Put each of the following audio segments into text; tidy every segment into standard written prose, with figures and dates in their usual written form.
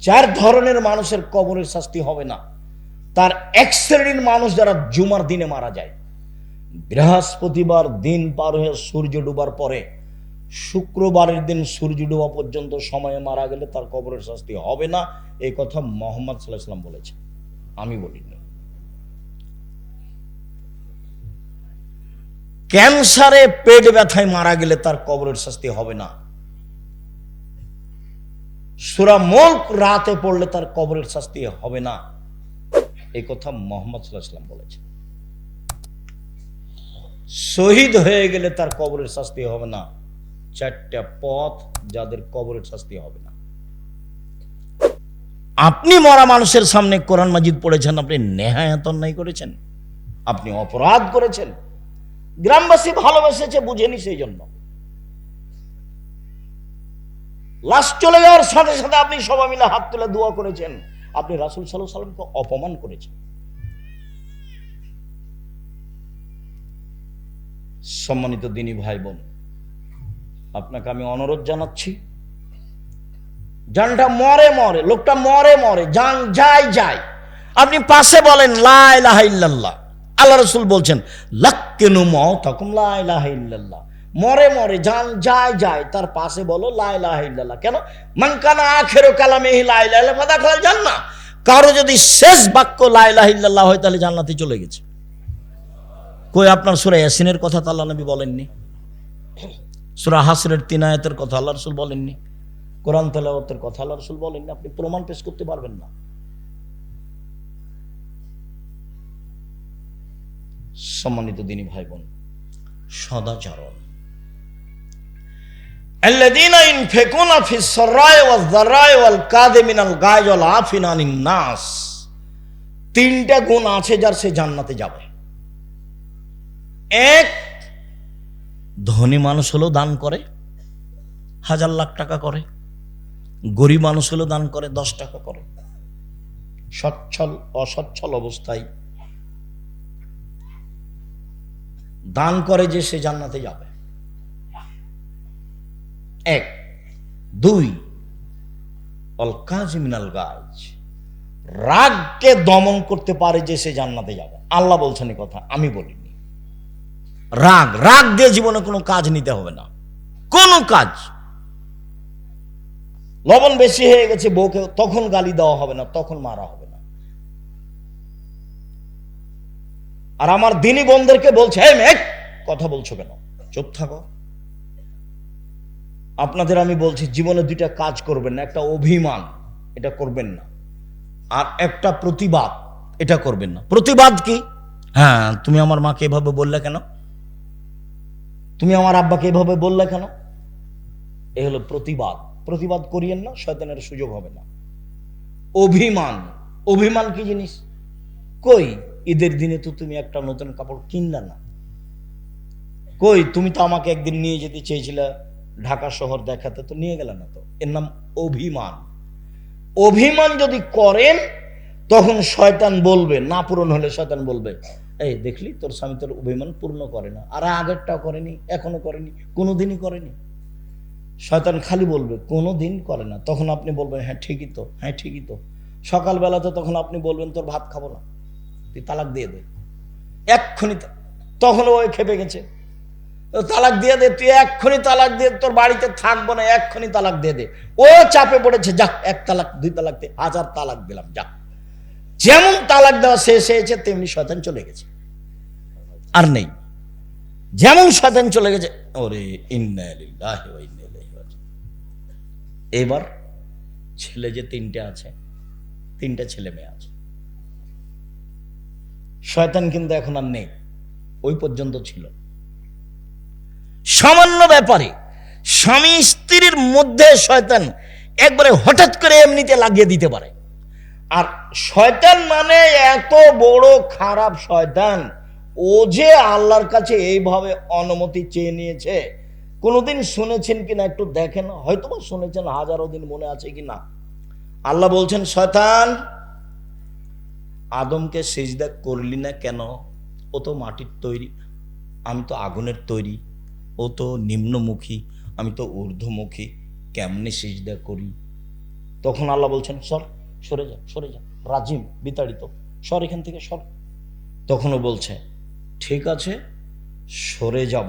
চার ধরনের মানুষের কবরের শাস্তি হবে না। তার এক শ্রেণীর মানুষ যারা জুমার দিনে মারা যায়, বৃহস্পতিবার দিন পার হয়ে সূর্য ডুবার পরে শুক্রবারের দিন সূর্য ডুবা পর্যন্ত সময়ে মারা গেলে তার কবরের শাস্তি হবে না। এই কথা মুহাম্মদ সাল্লাল্লাহু আলাইহি ওয়াসাল্লাম বলেছেন, আমি বলিনি। ক্যান্সারে পেট ব্যথায় মারা গেলে তার কবরের শাস্তি হবে না। সূরা মুলক রাতে পড়লে তার কবরের শাস্তি হবে না। এই কথা মুহাম্মদ সাল্লাল্লাহু আলাইহি ওয়াসাল্লাম বলেছেন। শহীদ হয়ে গেলে তার কবরের শাস্তি হবে না। চারটা পথ যাদের কবরের শাস্তি হবে না। আপনি মরা মানুষের সামনে কোরআন মাজিদ পড়েছেন, আপনি নেহায়াত অন্যায় করেছেন, আপনি অপরাধ করেছেন। গ্রামবাসী ভালোবেসেছে, বুঝেনি, সেই জন্য লাশ চলে যাওয়ার সাথে সাথে আপনি সবাই মিলে হাত তুলে দোয়া করেছেন। আপনি রাসূল সাল্লাল্লাহু আলাইহি ওয়াসাল্লামকে অপমান করেছেন। সম্মানিত দিনী ভাই বোন, আপনাকে আমি অনুরোধ জানাচ্ছি, জানটা মরে মরে, লোকটা মরে মরে, জান যায় যায়, আপনি পাশে বলেন লা ইলাহা ইল্লাল্লাহ। আল্লাহ রাসূল বলছেন লাক্কিনু মাউতাকুম লা ইলাহা ইল্লাল্লাহ। মরে মরে, জান যায় যায়, তার পাশে বলো লা ইলাহা ইল্লাল্লাহ। কেন? মান কানা আখিরু কালামিহি লা ইলাহা ইল্লাল্লাহ ফাদাখালাল জান্নাহ। কারো যদি শেষ বাক্য লা ইলাহা ইল্লাল্লাহ হয় তাহলে জান্নাতে চলে গেছে। কই আপনার সূরা ইয়াসিনের কথা তো আল্লাহ নবী বলেননি, সূরা হাসরের 3 আয়াতের কথা আল্লাহ রাসূল বলেননি, কোরআন তেলাওয়াতের কথা আল্লাহ রাসূল বলেননি। আপনি প্রমাণ পেশ করতে পারবেন না। সম্মানিত দিনী ভাই বোন, সদাচরণ, আল্লাযীনা ইনফিকুনা ফিস সাররাই ওয়াজ যাররাই ওয়াল কাযিমিনাল গায়জ ওয়াল আফিনা আনিন নাস। তিনটা গুণ আছে যার সে জান্নাতে যাবে। এক, ধনী মানুষ হলেও দান করে, 1000 লাখ টাকা করে। গরিব মানুষ হলেও দান করে, 10 টাকা করে। সচ্ছল অসচ্ছল অবস্থায় দান করে যে সে জান্নাতে যাবে। এক। দুই, অল কাযিমিনাল গায়জ, রাগকে দমন করতে পারে যে সে জান্নাতে যাবে। আল্লাহ বলছেন এই কথা, আমি বলিনি। রাগ, রাগ দিয়ে জীবনে কোনো কাজ নিতে হবে না, কোনো কাজ। লবণ বেশি হয়ে গেছে বউকে, তখন গালি দেওয়া হবে না, তখন মারা হবে না। আর আমার দিনী বোনদেরকে বলছে, হে মেঘ, কথা বলছো কেন? চুপ থাকো। আপনাদের আমি বলছি, জীবনে দুইটা কাজ করবেন না। একটা অভিমান, এটা করবেন না। আর একটা প্রতিবাদ, এটা করবেন না। প্রতিবাদ কি? হ্যাঁ, তুমি আমার মাকে এভাবে বললে কেন? তুমি আমার আব্বাকে এভাবে বললে কেন? এ হলো প্রতিবাদ। প্রতিবাদ করিয়েন না, শয়তানের সুযোগ হবে না। অভিমান, অভিমান কি জিনিস? কই ঈদের দিনে তো তুমি একটা নতুন কাপড় কিনলে না। কই তুমি তো আমাকে একদিন নিয়ে যেতে চেয়েছিলে ঢাকা শহর দেখাতে, তো নিয়ে গেলে না। তো এর নাম অভিমান। অভিমান যদি করেন তখন শয়তান বলবে, না পূরণ হলে শয়তান বলবে, এই দেখলি তোর স্বামী তোর অভিমান পূর্ণ করে না, আর আগেরটাও করেনি, এখনো করেনি, কোনোদিনই করেনি। শয়তান খালি বলবে কোনোদিন করে না। তখন আপনি বলবেন হ্যাঁ ঠিকই তো, হ্যাঁ ঠিকই তো। সকালবেলাতে তখন আপনি বলবেন তোর ভাত খাবো না, তুই তালাক দিয়ে দে এক্ষুনি। তখন ওই খেপে গেছে, তালাক দিয়ে দে, তুই এক্ষুনি তালাক দিয়ে, তোর বাড়িতে থাকবো না, এক্ষুনি তালাক দিয়ে দে। ও চাপে পড়েছে, যাক 1 তালাক 2 তালাক 1000 তালাক দিলাম, যাক। যেমন তালাক দেওয়া শেষ হয়েছে তেমনি শয়তান চলে গেছে, আর নেই। যেমন শয়তান চলে গেছে, ওরে ইন্না লিল্লাহি ওয়া ইন্না ইলাইহি রাজিউন। এবার ছেলে যে 3টে আছে, 3টা ছেলে মেয়ে আছে। শয়তান কিন্তু এখন আর নেই, ওই পর্যন্ত ছিল। সামান্য ব্যাপারে স্বামী স্ত্রীর মধ্যে শয়তান একবারে হঠাৎ করে এমনিতে লাগিয়ে দিতে পারে। আর শয়তান মানে এত বড় খারাপ শয়তান, ও যে আল্লাহর কাছে এইভাবে অনুমতি চেয়ে নিয়েছে। কোনোদিন শুনেছেন কিনা একটু দেখেন, হয়তো বা শুনেছেন, হাজারো দিন মনে আছে কিনা। আল্লাহ বলছেন, শয়তান আদমকে সিজদা করলি না কেন? ও তো মাটির তৈরি, আমি তো আগুনের তৈরি। ও তো নিম্নমুখী, আমি তো ঊর্ধ্বমুখী, কেমনে সিজদা করি? তখন আল্লাহ বলছেন সর, সরে যা, সরে যা, রাজিম, বিতাড়িত, সর এখান থেকে, সর। তখনও বলছে ঠিক আছে সরে যাব,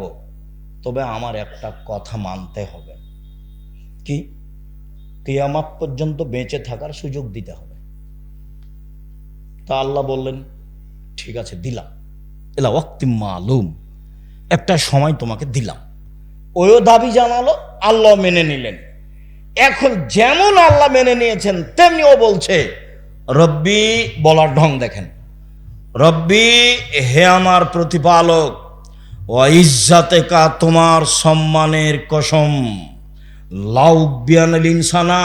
তবে আমার একটা কথা মানতে হবে। কি? কিয়ামত পর্যন্ত বেঁচে থাকার সুযোগ দিতে হবে। তা আল্লাহ বললেন ঠিক আছে দিলাম, এলা ওয়াক্তিম মালুম, একটা সময় তোমাকে দিলাম। ওও দাবি জানালো, আল্লাহ মেনে নিলেন। এখন যেমন আল্লাহ মেনে নিয়েছেন তেমনি ও বলছে রব্বি, বলার ঢং দেখেন, রব্বি হে আমার প্রতিপালক, ও ইজ্জাতেকা, তোমার সম্মানের কসম, লাউবিয়ানাল ইনসানা,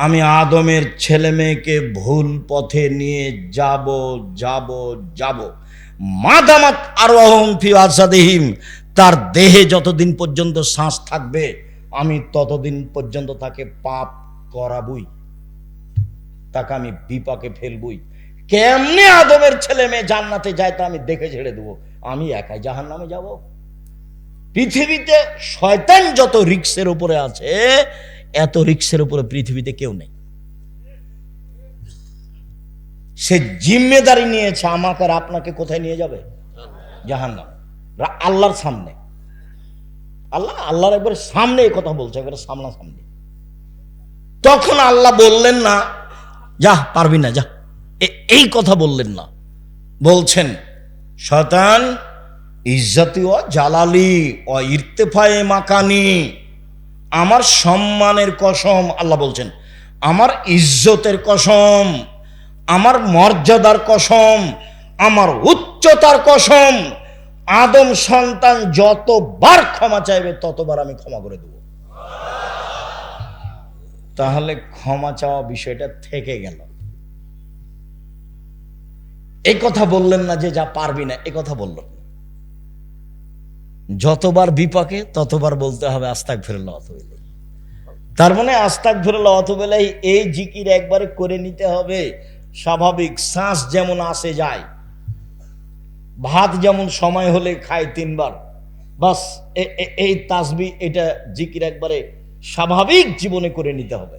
আমি আদমের ছেলে মেয়েকে ভুল পথে নিয়ে যাব যাব যাব, মাদামাত আরওয়াহুম ফি আজসাদিহিম, তার দেহে যতদিন পর্যন্ত শ্বাস থাকবে আমি ততদিন পর্যন্ত তাকে পাপ করাবই, তাকে আমি বিপাকে ফেলবই। কেমনে আদমের ছেলে মেয়ে জান্নাতে যায় তা আমি দেখে ছেড়ে দেবো, আমি একাই জাহান্নামে যাব? পৃথিবীতে শয়তান যত রিক্সের উপরে আছে, এত রিক্সের উপরে পৃথিবীতে কেউ নেই। সে জিম্মেদারি নিয়েছে আমাকে আর আপনাকে কোথায় নিয়ে যাবে? জাহান্নাম, আল্লাহর সামনে। আল্লাহর একবার সামনে এই কথা বলছে, একবার সামনাসামনি। তখন আল্লাহ বললেন না যা পারবি না যা, এই কথা বললেন না। বলছেন শয়তান, ইজ্জতি ও জালালি ও ইরতেফায়ে মাকানি, আমার সম্মানের কসম, আল্লাহ বলছেন আমার ইজ্জতের কসম, আমার মর্যাদার কসম, আমার উচ্চতার কসম, আদম সন্তান যতবার ক্ষমা চাইবে ততবার আমি ক্ষমা করে দেব। তাহলে ক্ষমা চাওয়া বিষয়টা থেকে গেল। এই কথা বললেন না যে যা পারবি না, এই কথা বললেন না। যতবার বিপাকে ততবার বলতে হবে আস্তাগফিরুল্লাহ ওয়া আতুবু ইলাইহি। তার মানে আস্তাগফিরুল্লাহ ওয়া আতুবু ইলাইহি এই জিকির একবারে করে নিতে হবে। স্বাভাবিক শ্বাস যেমন আসে যায়, ভাত যেমন সময় হলে খায় 3 বার, বাস এই তাসবিহ, এটা জিকির একবারে স্বাভাবিক জীবনে করে নিতে হবে।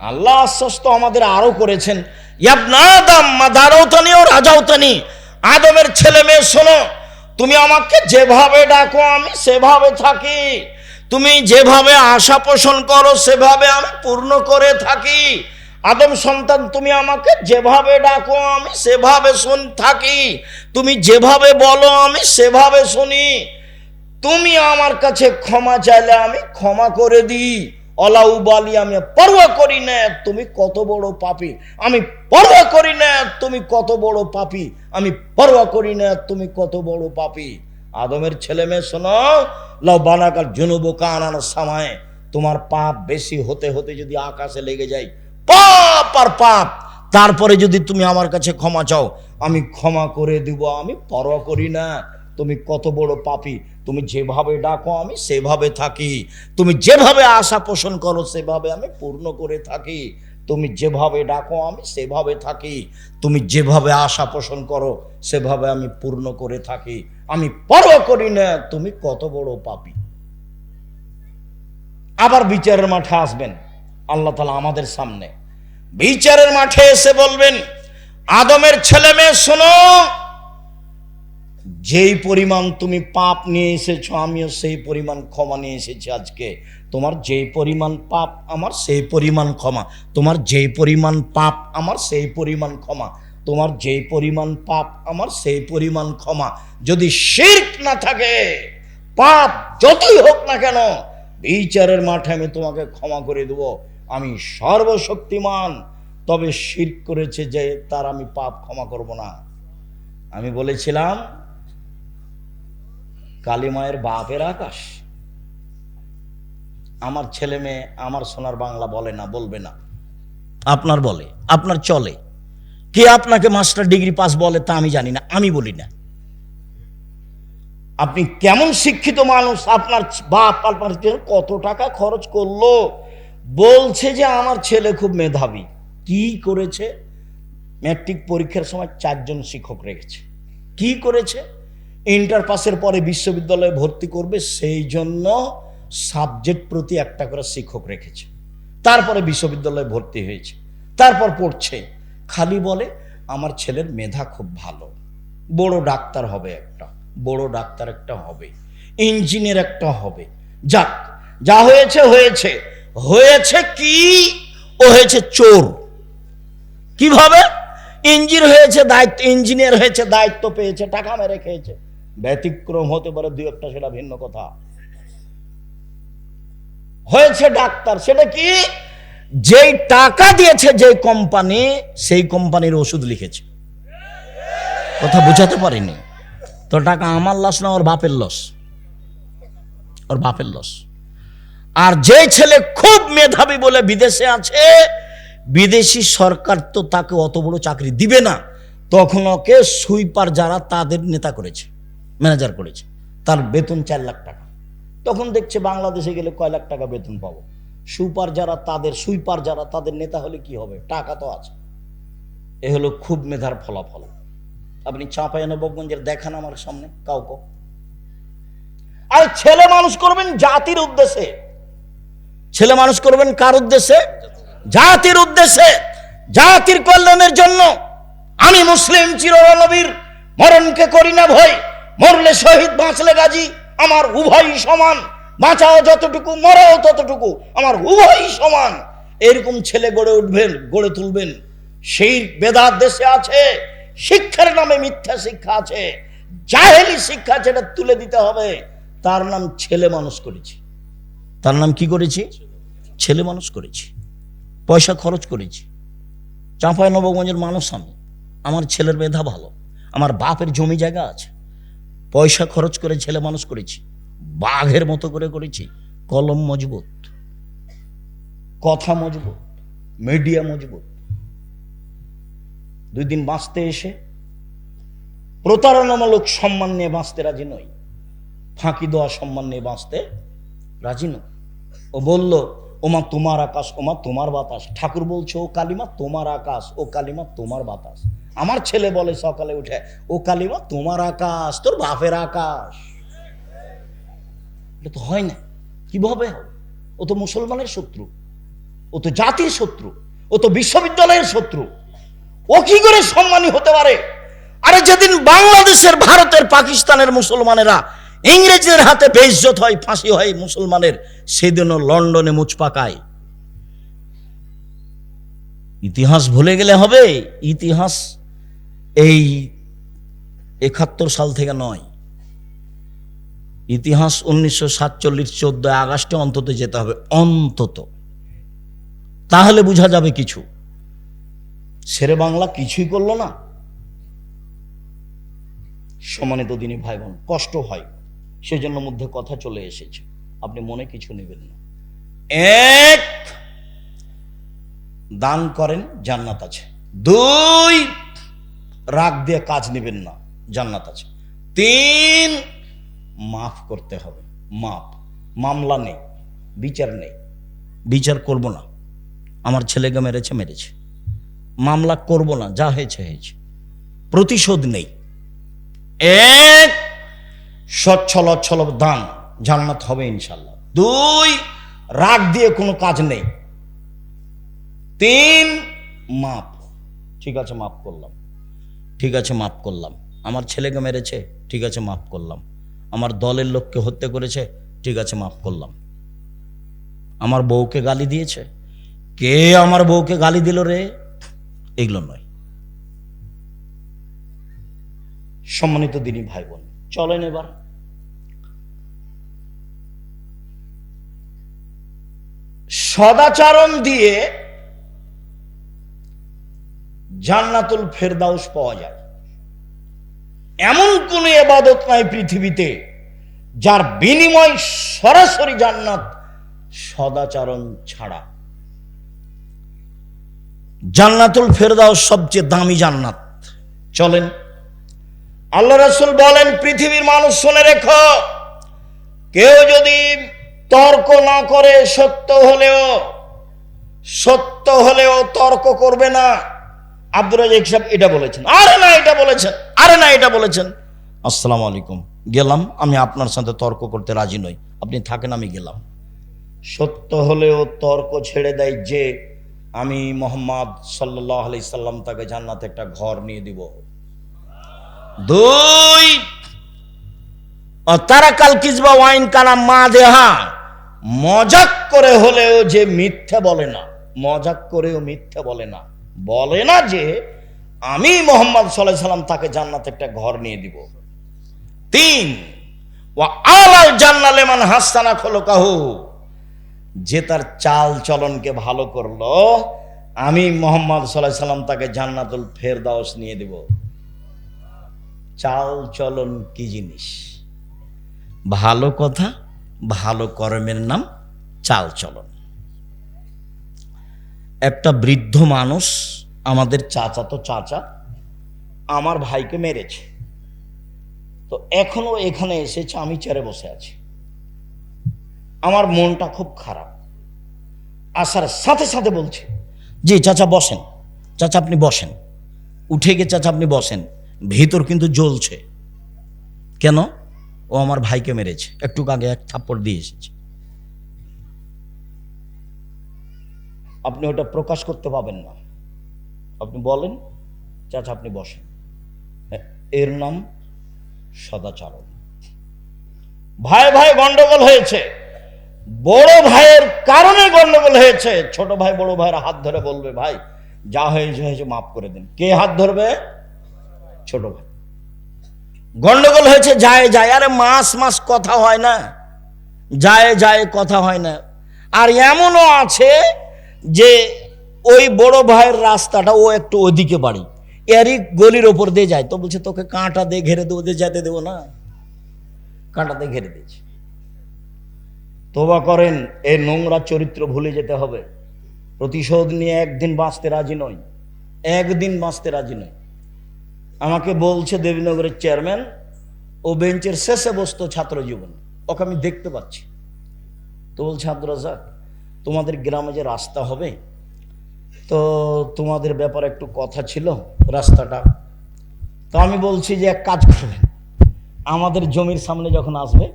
আল্লাহ আশ্বস্ত আমাদের আরো করেছেন, ইয়াবনা আদম মা দারাউতানি ও রাজাউতানি, আদমের ছেলে মেয়ে শোনো, তুমি আমাকে যেভাবে ডাকো আমি সেভাবে থাকি, তুমি যেভাবে আশা পোষণ করো সেভাবে আমি পূর্ণ করে থাকি। আদম সন্তান, তুমি আমাকে যেভাবে ডাকো আমি সেভাবে থাকি, তুমি যেভাবে বলো আমি সেভাবে শুনি, তুমি আমার কাছে ক্ষমা চাইলে আমি ক্ষমা করে দিই, অলাউবালি, আমি পরোয়া করি না তুমি কত বড় পাপী, আমি পরোয়া করি না তুমি কত বড় পাপী, আমি পরোয়া করি না তুমি কত বড় পাপী। আদমের ছেলে মেয়ে শোনো, লাউ বানাকাল জুনুবু কানান সামায়ে, তোমার পাপ বেশি হতে হতে যদি আকাশে লেগে যায়, পাপ আর পাপ, তারপরে যদি তুমি আমার কাছে ক্ষমা চাও আমি ক্ষমা করে দিব, আমি পরোয়া করি না তুমি কত বড় পাপী, তুমি যেভাবে ডাকো আমি সেভাবে থাকি, তুমি যেভাবে আশা পোষণ করো সেভাবে আমি পূর্ণ করে থাকি, তুমি যেভাবে ডাকো আমি সেভাবে থাকি, তুমি যেভাবে আশা পোষণ করো সেভাবে আমি পূর্ণ করে থাকি, আমি পরোয়া করি না তুমি কত বড় পাপী। আবার বিচারের মাঠে আসবেন আল্লাহ তাআলা আমাদের সামনে, বিচারের মাঠে এসে বলবেন, আদমের ছেলে মেয়ে শোনো, যেই পরিমাণ তুমি পাপ নিয়ে এসেছো আমিও সেই পরিমাণ ক্ষমা নিয়ে এসেছি আজকে, তোমার যেই পরিমাণ পাপ আমার সেই পরিমাণ ক্ষমা, তোমার যেই পরিমাণ পাপ আমার সেই পরিমাণ ক্ষমা, তোমার যেই পরিমাণ পাপ আমার সেই পরিমাণ ক্ষমা। যদি শিরক না থাকে, পাপ যতই হোক না কেন, বিচারের মাঠে আমি তোমাকে ক্ষমা করে দেব, আমি সর্বশক্তিমান। তবে শিরক করেছে যে তার আমি পাপ ক্ষমা করব না। আমি বলেছিলাম কালিমায়ের বাপের আকাশ, আমার ছেলে মেয়ে আমার সোনার বাংলা বলে না, বলবে না, আপনার বলে, আপনার চলে, কে আপনাকে মাস্টার ডিগ্রি পাস বলে তা আমি জানি না, আমি বলি না। আপনি কেমন শিক্ষিত মানুষ, আপনার বাপ আপনার কত টাকা খরচ করলো, বলছে যে আমার ছেলে খুব মেধাবী, কি করেছে? ম্যাট্রিক পরীক্ষার সময় 4 জন শিক্ষক রেখেছে। কি করেছে? ইন্টার পাসের পরে বিশ্ববিদ্যালয়ে ভর্তি করবে, সেই জন্য সাবজেক্ট প্রতি একটা করে শিক্ষক রেখেছে, তারপরে বিশ্ববিদ্যালয়ে ভর্তি হয়েছে, তারপর পড়ছে, খালি বলে আমার ছেলের মেধা খুব ভালো, বড় ডাক্তার হবে, একটা বড় ডাক্তার একটা হবে, ইঞ্জিনিয়ার একটা হবে। যাক, যা হয়েছে হয়েছে। হয়েছে কি? ও হয়েছে চোর। কিভাবে? ইঞ্জিনিয়ার হয়েছে, দায়িত্ব পেয়েছে, টাকা মেরে খেয়েছে। ব্যতিক্রম হতে পারে দুই একটা, সেটা ভিন্ন কথা। হয়েছে ডাক্তার, সেটা কি? যেই টাকা দিয়েছে যে কোম্পানি, সেই কোম্পানির ওষুধ লিখেছে। কথা বুঝাতে পারিনি তো? টাকা আমার লস না, ওর বাপের লস, ওর বাপের লস। আর যে ছেলে খুব মেধাবী বলে বিদেশে আছে, বিদেশি সরকার তো তাকে অত বড় চাকরি দিবে না, তখন ওকে সুইপার যারা তাদের নেতা করেছে, ম্যানেজার করেছে, তার বেতন 4 লাখ টাকা। তখন দেখছে বাংলাদেশে গেলে কয় লাখ টাকা বেতন পাবো, সুইপার যারা তাদের নেতা হলে কি হবে, টাকা তো আছে। এ হলো খুব মেধার ফলাফল। আপনি চাঁপাইনবাবগঞ্জের দেখান আমার সামনে কাউকে। আর ছেলে মানুষ করবেন জাতির উদ্দেশ্যে। ছেলে মানুষ করবেন কার উদ্দেশ্যে? জাতির উদ্দেশ্যে, জাতির কল্যাণের জন্য। আমি মুসলিম চিরনবীর, মরণকে করি না ভয়, মরলে শহীদ বাঁচলে গাজী, আমার উভয়ই সমান, বাঁচাও যতটুকু মরাও ততটুকু, আমার উভয়ই সমান। এরকম ছেলে গড়ে তুলবেন। সেই বেদাত দেশে আছে, শিক্ষার নামে মিথ্যা শিক্ষা আছে, জাহেলি শিক্ষা, যেটা তুলে দিতে হবে। তার নাম ছেলে মানুষ করেছি। তার নাম কি করেছি? ছেলে মানুষ করেছি, পয়সা খরচ করেছি। চাঁপাইনবাবগঞ্জের মানুষ আমি, আমার ছেলের মেধা ভালো, আমার বাপের জমি জায়গা আছে, পয়সা খরচ করে ছেলে মানুষ করেছি, বাঘের মতো করে করেছি। কলম মজবুত, কথা মজবুত, মিডিয়া মজবুত। 2 দিন বাঁচতে এসে প্রতারণামূলক সম্মান নিয়ে বাঁচতে রাজি নই, ফাঁকি দেওয়া সম্মান নিয়ে বাঁচতে রাজি নই। ও বলল, ওমা তোমার আকাশ, ওমা তোমার বাতাস। ঠাকুর বলছে, ও কালিমা তোমার আকাশ, ও কালিমা তোমার বাতাস। আমার ছেলে বলে সকালে উঠে, ও কালিমা তোমার আকাশ, তোর বাপের আকাশ। এটা তো হয় না। কিভাবে হবে? ও তো মুসলমানের শত্রু, ও তো জাতির শত্রু, ও তো বিশ্ববিদ্যালয়ের শত্রু। ও কি করে সম্মানী হতে পারে? আরে যেদিন বাংলাদেশের, ভারতের, পাকিস্তানের মুসলমানেরা ইংরেজদের হাতে বেইজ্জত হয়, ফাঁসি হয় মুসলমানের, সেদিনও লন্ডনে মুচ পাকায়। ইতিহাস ভুলে গেলে হবে? ইতিহাস এই 71 সাল থেকে নয়, ইতিহাস 1947 14 আগস্টে অন্তত যেতে হবে, অন্তত। তাহলে বোঝা যাবে কিছু। শেরে বাংলা কিছুই করলো না। সম্মানিত দিনী ভাই বোন, কষ্ট হয়, সেজন্য মধ্যে কথা চলে এসেছে, আপনি মনে কিছু নেবেন না। 1, দান করেন, জান্নাত আছে। 2, রাগ দিয়ে কাজ নেবেন না, জান্নাত আছে। 3, মাফ করতে হবে, মাপ। মামলা নেই, বিচার নেই, বিচার করব না। আমার ছেলেকে মেরেছে, মামলা করব না, যা হয়েছে হয়েছে, প্রতিশোধ নেই। 1, সচ্ছল অচ্ছল দান, জান্নাত হবে ইনশাল্লাহ। 2, রাগ দিয়ে কোনো কাজ নেই। 3, মাপ। ঠিক আছে, মাফ করলাম, ঠিক আছে, মাফ করলাম। আমার ছেলেকে মেরেছে, ঠিক আছে, মাফ করলাম। আমার দলের লোককে হত্যা করেছে, ঠিক আছে, মাফ করলাম। আমার বউকে গালি দিয়েছে, কে আমার বউকে গালি দিল রে, এগুলো নয়। সম্মানিত দিনী ভাই বোন, চলেন এবার সদাচরণ দিয়ে জান্নাতুল ফেরদাউস পাওয়া যায়। এমন কোন ইবাদত নাই পৃথিবীতে যার বিনিময় সরাসরি জান্নাত, সদাচরণ ছাড়া। জান্নাতুল ফেরদাউস সবচেয়ে দামি জান্নাত। চলেন, আল্লাহ রাসূল বলেন, পৃথিবীর মানুষ শুনে রেখো, কেউ যদি তর্ক না করে, সত্য হলেও তর্ক করবে না। আব্দুর রাজ্জাক সাহেব এটা বলেছেন, আরে না এটা বলেছেন, আরে না এটা বলেছেন। আসসালামু আলাইকুম, গেলাম, আমি আপনার সাথে তর্ক করতে রাজি নই, আপনি থাকেন, আমি গেলাম। সত্য হলেও তর্ক ছেড়ে দেয় যে আমি মোহাম্মদ সাল্লাল্লাহু আলাইহি সাল্লাম তাকে জান্নাতে একটা ঘর নিয়ে দিব। দুই, তারাকাল কিজবা ওয়াইন কানা মা দেহা, মজাক করে হলেও যে মিথ্যা বলে না, মজাক করেও মিথ্যা বলে না, বলে না যে আমি মোহাম্মদ সাল্লাল্লাহু আলাইহি সাল্লাম তাকে জান্নাতে একটা ঘর নিয়ে দিব। তিন, ওয়া আলাল জান্নাত লিমান হাসানা খুলুকাহু, যে তার চাল চলনকে ভালো করলো, আমি মোহাম্মদ সাল্লাল্লাহু আলাইহি সাল্লাম তাকে জান্নাতুল ফেরদাউস নিয়ে দেব। চাল চলন কি জিনিস? ভালো কথা, ভালো কর্মের নাম চাল চলন। একটা বৃদ্ধ মানুষ, আমাদের চাচাতো চাচা, আমার ভাইকে মেরেছে, তো এখনো এখানে এসেছে, আমি চেয়ারে বসে আছি, আমার মনটা খুব খারাপ। আসার সাথে সাথে বলছে, জি চাচা বসেন, চাচা আপনি বসেন, উঠে গিয়ে চাচা আপনি বসেন, ভিতর কিন্তু জ্বলছে। কেন? ও আমার ভাইকে মেরেছে, একটু আগে এক থাপ্পড় দিয়ে এসেছে। আপনি ওটা প্রকাশ করতে পাবেন না, আপনি বলেন চাচা আপনি বসেন, এর নাম সদাচরণ। ভাই ভাই গন্ডগোল হয়েছে, বড় ভাইয়ের কারণে গন্ডগোল হয়েছে। ছোট ভাই বড় ভাইয়ের হাত ধরে বলবে ভাই যা হয়েছে মাফ করে দিন। কে হাত ধরবে? ছোট ভাই। গন্ডগোল হয়েছে, যায় যায়, আরে মাস মাস কথা হয় না, যায় যায় কথা হয় না। আর এমনও আছে যে ওই বড় ভাইয়ের রাস্তাটা ও একটু ওদিকে বাড়ি, এরই গলির ওপর দিয়ে যায়, তো বলছে তোকে কাঁটা দিয়ে ঘেরে দেবো, দিয়ে যেতে দেবো না, কাঁটা দিয়ে ঘেরে দিয়েছে। তোবা করেন, এর নোংরা চরিত্র ভুলে যেতে হবে। প্রতিশোধ নিয়ে একদিন বাঁচতে রাজি নই, একদিন বাঁচতে রাজি নই। আমাকে বলছে দেবীনগরের চেয়ারম্যান, ও বেঞ্চের শেষে বসতো ছাত্র জীবন, ওকে আমি দেখতে পাচ্ছি। তো বলছে আব্দুর রাজ্জাক তোমাদের গ্রামে যে রাস্তা হবে, তো তোমাদের ব্যাপারে একটু কথা ছিল রাস্তাটা। তো আমি বলছি যে এক কাজ করবেন, আমাদের জমির সামনে যখন আসবে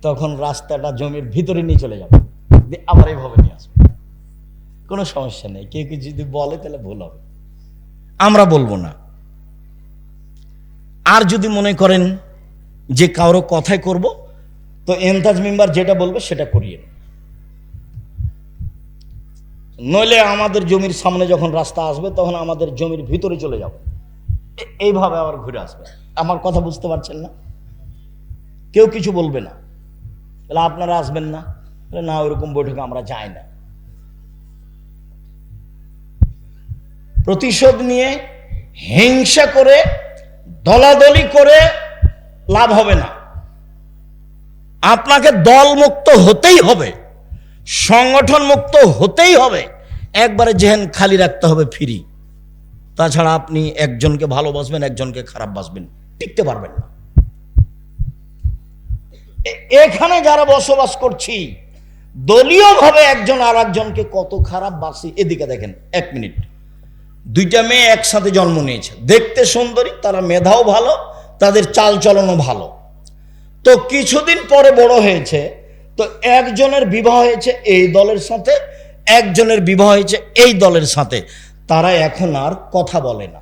তখন রাস্তাটা জমির ভিতরে নিয়ে চলে যাবে, আবার এইভাবে নিয়ে আসবে, কোনো সমস্যা নেই। কেউ কেউ যদি বলে তাহলে ভুল হবে, আমরা বলবো না। আর যদি মনে করেন যে কারো কথাই করব, তো এন্তাজ মেম্বার যেটা বলবে সেটা করিয়ে, নইলে আমাদের জমির সামনে যখন রাস্তা আসবে তখন আমাদের জমির ভিতরে চলে যাবে, এইভাবে আবার ঘুরে আসবে। আমার কথা বুঝতে পারছেন না? কেউ কিছু বলবে না, তাহলে আপনারা আসবেন না? না, ওইরকম বৈঠকে আমরা যাই না। প্রতিশোধ নিয়ে হিংসা করে দলাদলি করে লাভ হবে না। আপনাকে দল মুক্ত হতেই হবে, সংগঠন মুক্ত হতেই হবে, একবারে জেহেন খালি রাখতে হবে, ফ্রি। তাছাড়া আপনি একজনকে ভালোবাসবেন, একজনকে খারাপ বাসবেন, টিকতে পারবেন না। এখানে যারা বসবাস করছি, দলীয় ভাবে একজন আর একজনকে কত খারাপ বাসি। এদিকে দেখেন, এক মিনিট, দুইটা মেয়ে একসাথে জন্ম নিয়েছে, দেখতে সুন্দরী, তারা মেধাও ভালো, তাদের চাল চলনও ভালো। তো কিছুদিন পরে বড় হয়েছে, তো একজনের বিবাহ হয়েছে এই দলের সাথে, একজনের বিবাহ হয়েছে এই দলের সাথে। তারা এখন আর কথা বলে না,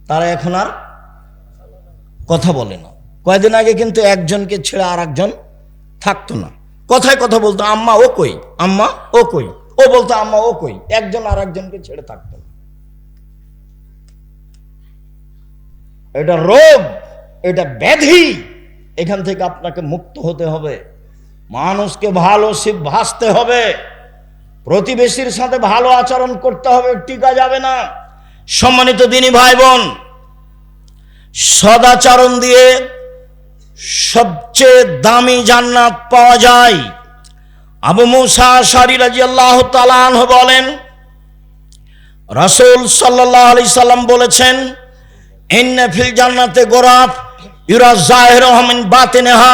তারা এখন আর কথা বলে না। কয়েকদিন আগে কিন্তু একজনকে ছেড়ে আর একজন থাকতো না, কথায় কথা বলতো, আম্মা ও কই, আম্মা ও কই, ও বলতো আম্মা ও কই, একজন আর একজনকে ছেড়ে থাকতো না। এটা রোগ, এটা ব্যাধি, এখান থেকে আপনাকে মুক্ত হতে হবে। মানুষকে ভালো ভাসতে হবে, প্রতিবেশীর সাথে ভালো আচরণ করতে হবে, টিকা যাবে না। সম্মানিত দিনী ভাই বোন, সদাচরণ দিয়ে সবচেয়ে দামি জান্নাত পাওয়া যায়। আবু মুসা আশআরী রাদিয়াল্লাহু তাআলা আনহু বলেন, রাসূল সাল্লাল্লাহু আলাইহি সাল্লাম বলেছেন, ইন্না ফিল জান্নাতি গুরাফ ইউরা যাহিরুহা মিন বাতিনিহা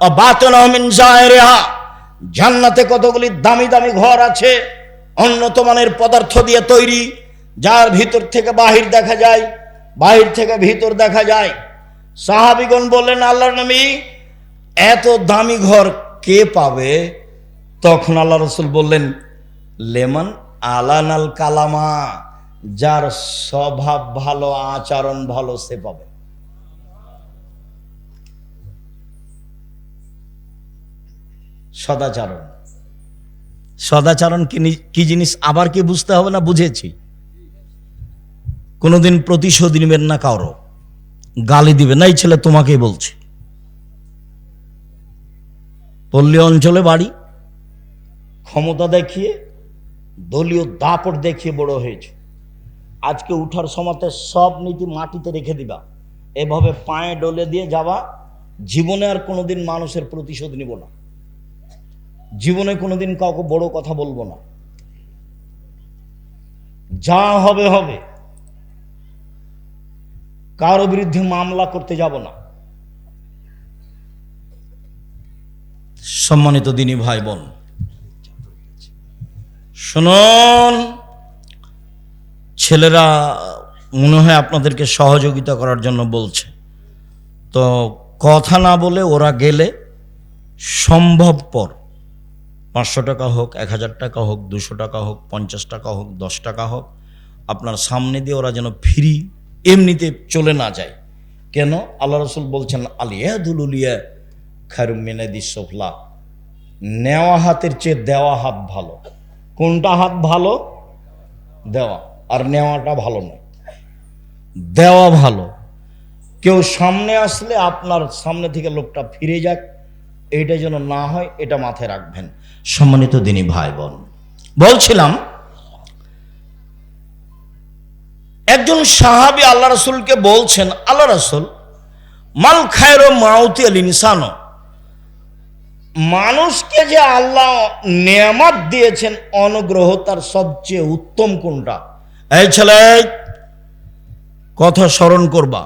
ওয়া বাতিনুহা মিন যাহিরিহা। জান্নাতে কতগুলি দামি দামি ঘর আছে, উন্নত মানের পদার্থ দিয়ে তৈরি, যার ভিতর থেকে বাহির দেখা যায়, বাহির থেকে ভিতর দেখা যায়। সাহাবীগণ বললেন, আল্লাহর নবী, এত দামি ঘর কে পাবে? তখন আল্লাহ রাসূল বললেন, লেমান আলানাল কালামা, যার স্বভাব ভালো, আচরণ ভালো, সে পাবে। সদাচরণ, সদাচরণ কি জিনিস আবার কি বুঝতে হবে না? বুঝেছি। কোনোদিন প্রতিশোধ নেবেন না, কারো গালি দিবে না। এই ছেলে তোমাকেই বলছে, পল্লী অঞ্চলে বাড়ি, ক্ষমতা দেখিয়ে, দলীয় দাপট দেখিয়ে বড় হয়েছে। আজকে উঠার সময়তে সব নীতি মাটিতে রেখে দিবা, এভাবে পায়ে ডলে দিয়ে যাবা। জীবনে আর কোনোদিন মানুষের প্রতিশোধ নিব না, জীবনে কোনোদিন কাউকে বড় কথা বলবো না। যা হবে হবে, কারো বিরুদ্ধে মামলা করতে যাব না। সম্মানিত দিনী ভাই বোন, শুনুন, ছেলেরা মনে হয় আপনাদেরকে সহযোগিতা করার জন্য বলছে, তো কথা না বলে ওরা গেলে সম্ভবপর 500 টাকা হোক, 1000 টাকা হোক, 200 টাকা হোক, 50 টাকা হোক, 10 টাকা হোক, আপনার সামনে দিয়ে ওরা যেন ফ্রি এমনিতে চলে না যায়। কেন? আল্লাহ রাসূল বলছেন, আলিয়াদুলুলিয়া খায়রুম মিনাদিস সুফলা, নেওয়া হাতের চেয়ে দেওয়া হাত ভালো। কোনটা হাত ভালো? দেওয়া। আর নেওয়াটা ভালো নয়, দেওয়া ভালো। কেউ সামনে আসলে আপনার সামনে থেকে লোকটা ফিরে যাক, এইটা যেন না হয়, এটা মাথায় রাখবেন। সম্মানিত দিনী ভাই বোন, বলছিলাম, একজন সাহাবী আল্লাহ রাসূলকে বলছেন, আল্লাহ রাসূল, মাল খায়রু মাউতি আল ইনসানো, মানুষকে যে আল্লাহ নেয়ামত দিয়েছেন, অনুগ্রহ, তার সবচেয়ে উত্তম কোনটা? এই ছেলে, কথা স্মরণ করবা,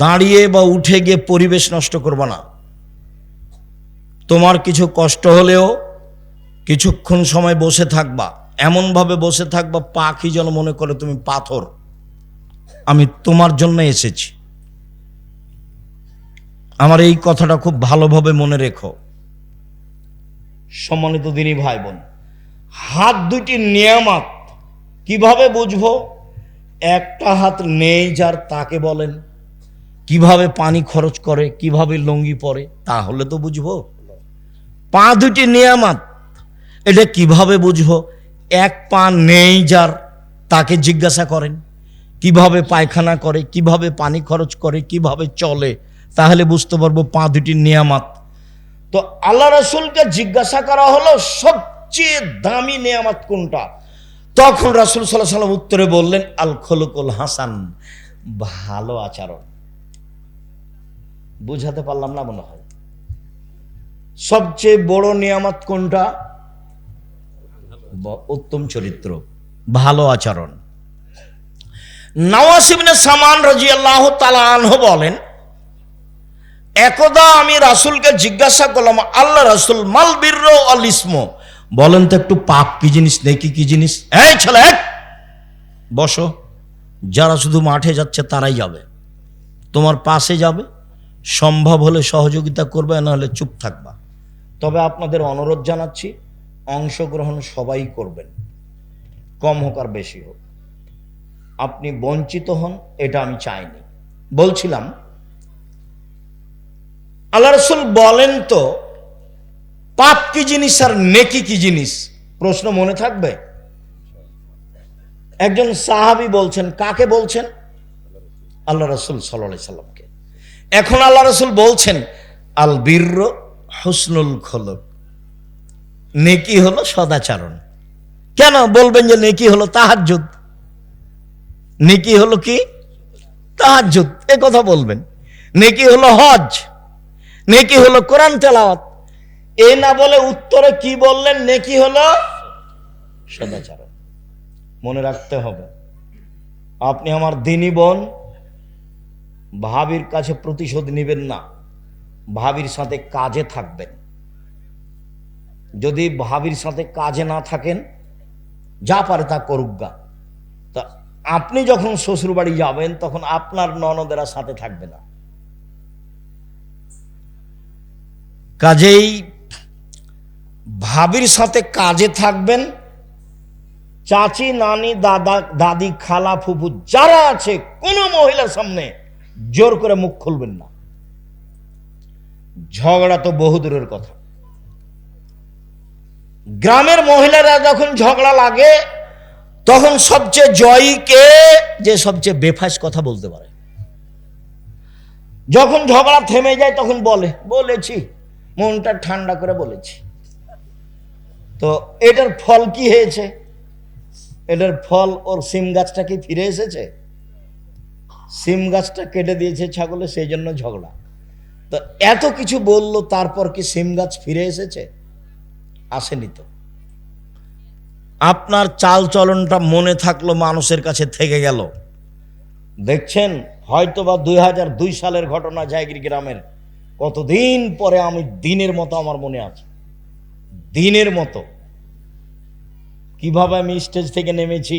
দাঁড়িয়ে বা উঠে গিয়ে পরিবেশ নষ্ট করবা না। তোমার কিছু কষ্ট হলেও কিছুক্ষণ সময় বসে থাকবা, এমনভাবে বসে থাকবা পাখি যেন মনে করে তুমি পাথর, আমি তোমার জন্য এসেছি। আমার এই কথাটা খুব ভালোভাবে মনে রেখো। সম্মানিত দিনী ভাই বোন, হাত দুটি নিয়ামত কিভাবে বুঝবো? একটা হাত নেই যার, তাকে বলেন কিভাবে পানি খরচ করে, কিভাবে লুঙ্গি পরে, তাহলে তো বুঝবো। পা দুটি নিয়ামত, এটা কিভাবে বুঝবো? এক পা নেই যার, তাকে জিজ্ঞাসা করেন কিভাবে পায়খানা করে, কিভাবে পানি খরচ করে, কিভাবে চলে, তাহলে বুঝতে পারবো পা দুটি নিয়ামত। তো আল্লাহ রাসূলকে জিজ্ঞাসা করা হলো সবচেয়ে দামি নিয়ামত কোনটা? তখন রাসূল সাল্লাল্লাহু আলাইহি ওয়াসাল্লাম উত্তরে বললেন, আল খুলুকুল হাসান, ভালো আচরণ। বুঝাতে পারলাম না মনে হয়? সবচেয়ে বড় নিয়ামত কোনটা? উত্তম চরিত্র, ভালো আচরণ। নওয়াস ইবনে সামান রাদিয়াল্লাহু তাআলা আনহু বলেন, একদা আমি রাসূলকে জিজ্ঞাসা করলাম, আল্লাহ রাসূল, মাল বিররু ওয়াল ইসমু, বলেন তো একটু পাপ কি জিনিস, নেকি কি জিনিস? এই ছেলে, বসো। যারা শুধু মাঠে যাচ্ছে তারাই যাবে, তোমার পাশে যাবে, সম্ভব হলে সহযোগিতা করবে, না হলে চুপ থাকবা। তবে আপনাদের অনুরোধ জানাচ্ছি, অংশগ্রহণ সবাই করবেন, কম হোক আর বেশি হোক। আপনি বঞ্চিত হন, এটা আমি চাইনি। বলছিলাম, আল্লাহ রাসূল বলেন তো পাপ কি জিনিস আর নেকি কি জিনিস? প্রশ্ন মনে থাকবে? একজন সাহাবী বলছেন, কাকে বলছেন? আল্লাহ রাসূল সাল্লাল্লাহু আলাইহি সাল্লামকে। এখন আল্লাহ রাসূল বলছেন, আল বিররু হুসনুল খুলুক, নেকি হলো সদাচরণ। কেন বলবেন যে নেকি হলো তাহাজ্জুদ? নেকি হলো কি? তাহাজ্জুদ। এ কথা বলবেন। নেকি হলো হজ, নেকি হলো কোরআন তেলাওয়াত। এই না বলে উত্তরে কি বললেন? নেকি হলো সদাচরণ। মনে রাখতে হবে, আপনি আমার দিনী বোন, ভাবির কাছে প্রতিশোধ নেবেন না, ভাবির সাথে কাজে থাকবেন। যদি ভাবির সাথে কাজে না থাকেন, যা পারে তা করুক গা, তা আপনি যখন শ্বশুর বাড়ি যাবেন তখন আপনার ননদেরা সাথে থাকবে না। কাজেই ভাবির সাথে কাজে থাকবেন। চাচি, নানি, দাদা, দাদি, খালা, ফুফু যারা আছে কোনো মহিলার সামনে জোর করে মুখ খুলবেন না। ঝগড়া তো বহু দূরের কথা। গ্রামের মহিলারা যখন ঝগড়া লাগে তখন সবচেয়ে জয়ী কে? যে সবচেয়ে বেফাস কথা বলতে পারে। যখন ঝগড়া থেমে যায় তখন বলেছি, মনটা ঠান্ডা করে বলেছি। তো এটার ফল কি হয়েছে? এটার ফল ওর সিম গাছটা কি ফিরে এসেছে? সিম গাছটা কেটে দিয়েছে ছাগলে, সেই জন্য ঝগড়া। তো এত কিছু বললো, তারপর কি সিম গাছ ফিরে এসেছে? আসেনি তো। আপনার চাল চলনটা মনে থাকলো, মানুষের কাছে থেকে গেল। দেখছেন হয়তোবা 2002 সালের ঘটনা, জায়গির গ্রামের। কতদিন পরে আমি দিনের মতো আমার মনে আছে, দিনের মতো কিভাবে আমি স্টেজ থেকে নেমেছি,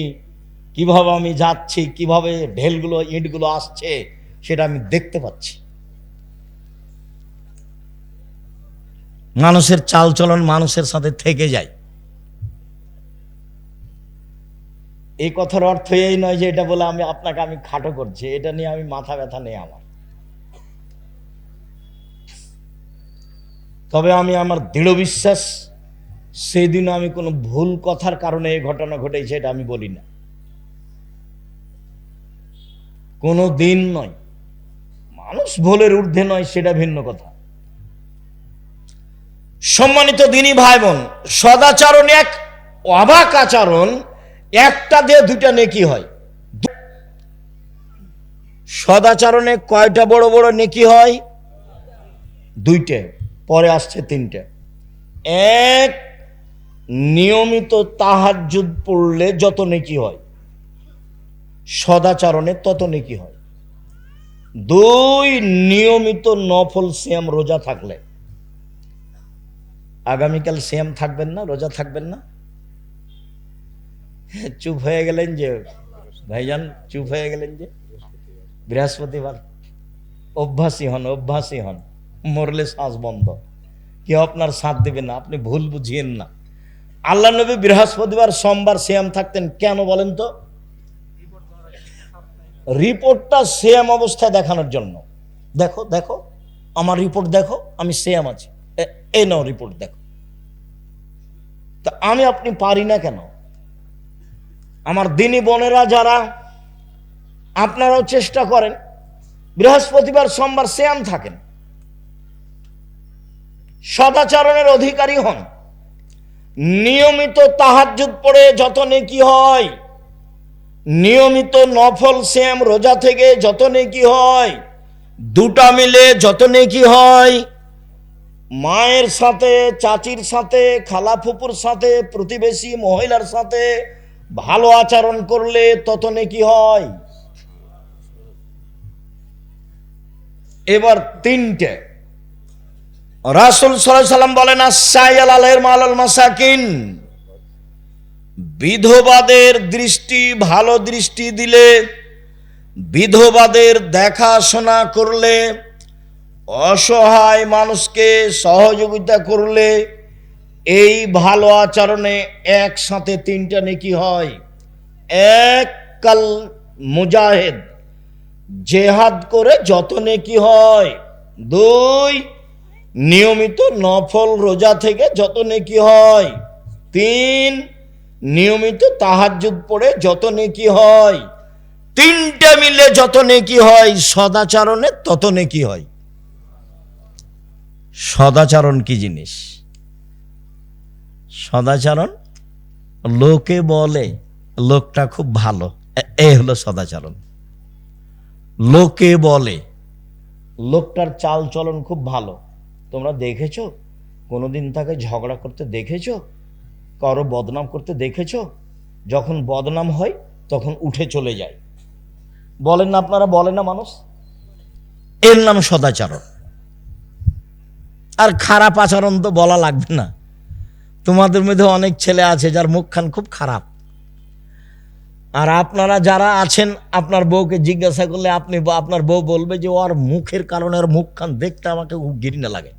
কিভাবে আমি যাচ্ছি, কিভাবে ঢেলগুলো ইটগুলো আসছে, সেটা আমি দেখতে পাচ্ছি। মানুষের চাল চলন মানুষের সাথে থেকে যায়। এই কথার অর্থ এই নয় যে এটা বলে আপনাকে আমি খাটো করছি, এটা নিয়ে আমি মাথা ব্যথা নেই আমার। তবে আমি আমার দৃঢ় বিশ্বাস, সেদিন আমি কোনো ভুল কথার কারণে এই ঘটনা ঘটেছে এটা আমি বলি না, কোনো দিন নয়। মানুষ ভুলের ঊর্ধ্বে নয়, সেটা ভিন্ন কথা। সম্মানিত দিনী ভাই বোন, সদাচরণ এক অবাক আচরণ। একটা দিয়ে দুইটা নেকি হয়। সদাচরণে কয়টা বড় বড় নেকি হয়? দুইটা, পরে আসছে তিনটা। এক, নিয়মিত তাহাজ্জুদ পড়লে যত নেকি হয়, সদাচরণে তত নেকি হয়। দুই, নিয়মিত নফল সিয়াম রোজা থাকলে। আগামীকাল সিয়াম থাকবেন না, রোজা থাকবেন না? চুপ হয়ে গেলেন যে ভাইজান, চুপ হয়ে গেলেন যে। বৃহস্পতিবার অভ্যাসী হন, মরলে শ্বাস বন্ধ, কেউ আপনার সাথ দেবে না, আপনি ভুল বুঝিয়েন না। আল্লাহ নবী বৃহস্পতিবার সোমবার সিয়াম থাকতেন, কেন বলেন তো? রিপোর্টটা সিয়াম অবস্থায় দেখানোর জন্য। দেখো দেখো আমার রিপোর্ট দেখো, আমি সিয়াম আছি, এই নাও রিপোর্ট দেখো। তা আমি আপনি পারি না কেন? আমার দিনী বোনেরা যারা, আপনারাও চেষ্টা করেন, বৃহস্পতিবার সোমবার সিয়াম থাকেন, সদাচরণের অধিকারী হন। নিয়মিত তাহাজ্জুদ পড়ে যত নেকি হয়, নিয়মিত নফল সিয়াম রোজা থেকে যত নেকি হয়, দুটা মিলে যত নেকি হয়। মায়ের সাথে, চাচির সাথে, খালা ফুপুর সাথে, প্রতিবেশী মহিলার সাথে ভালো আচরণ করলে তত নেকি হয়। এবার তিনটে, রাসূল সাল্লাল্লাহু আলাইহি সাল্লাম বলেন, আস-সাইয়াল আলাইহিল মালাল মাসাকিন, বিধবাদের দৃষ্টি ভালো দৃষ্টি দিলে, বিধবাদের দেখাশোনা করলে, অসহায় মানুষকে সহযোগিতা করলে, এই ভালো আচরণে একসাথে তিনটা নেকি হয়। এক, কাল মুজাহিদ, জেহাদ করে যত নেকি হয়। দুই, নিয়মিত নফল রোজা থেকে যত নেকি হয়। তিন, নিয়মিত তাহাজ্জুদ পড়ে যত নেকি হয়। তিনটা মিলে যত নেকি হয়, সদাচরণে তত নেকি হয়। সদাচরণ কি জিনিস? সদাচরণ, লোকে বলে লোকটা খুব ভালো, এই হলো সদাচরণ। লোকে বলে লোকটার চাল চলন খুব ভালো। তোমরা দেখেছো কোনোদিন তাকে ঝগড়া করতে দেখেছো? কারো বদনাম করতে দেখেছো? যখন বদনাম হয় তখন উঠে চলে যায়, বলেন না আপনারা? বলেন না মানুষ? এর নাম সদাচরণ। আর খারাপ আচরণ তো বলা লাগবে না। তোমাদের মধ্যে অনেক ছেলে আছে যার মুখখান খুব খারাপ। আর আপনারা যারা আছেন, আপনার বউকে জিজ্ঞাসা করলে আপনার বউ বলবে যে ওর মুখের কারণে ওর মুখখান দেখতে আমাকে খুব ঘৃণা লাগে,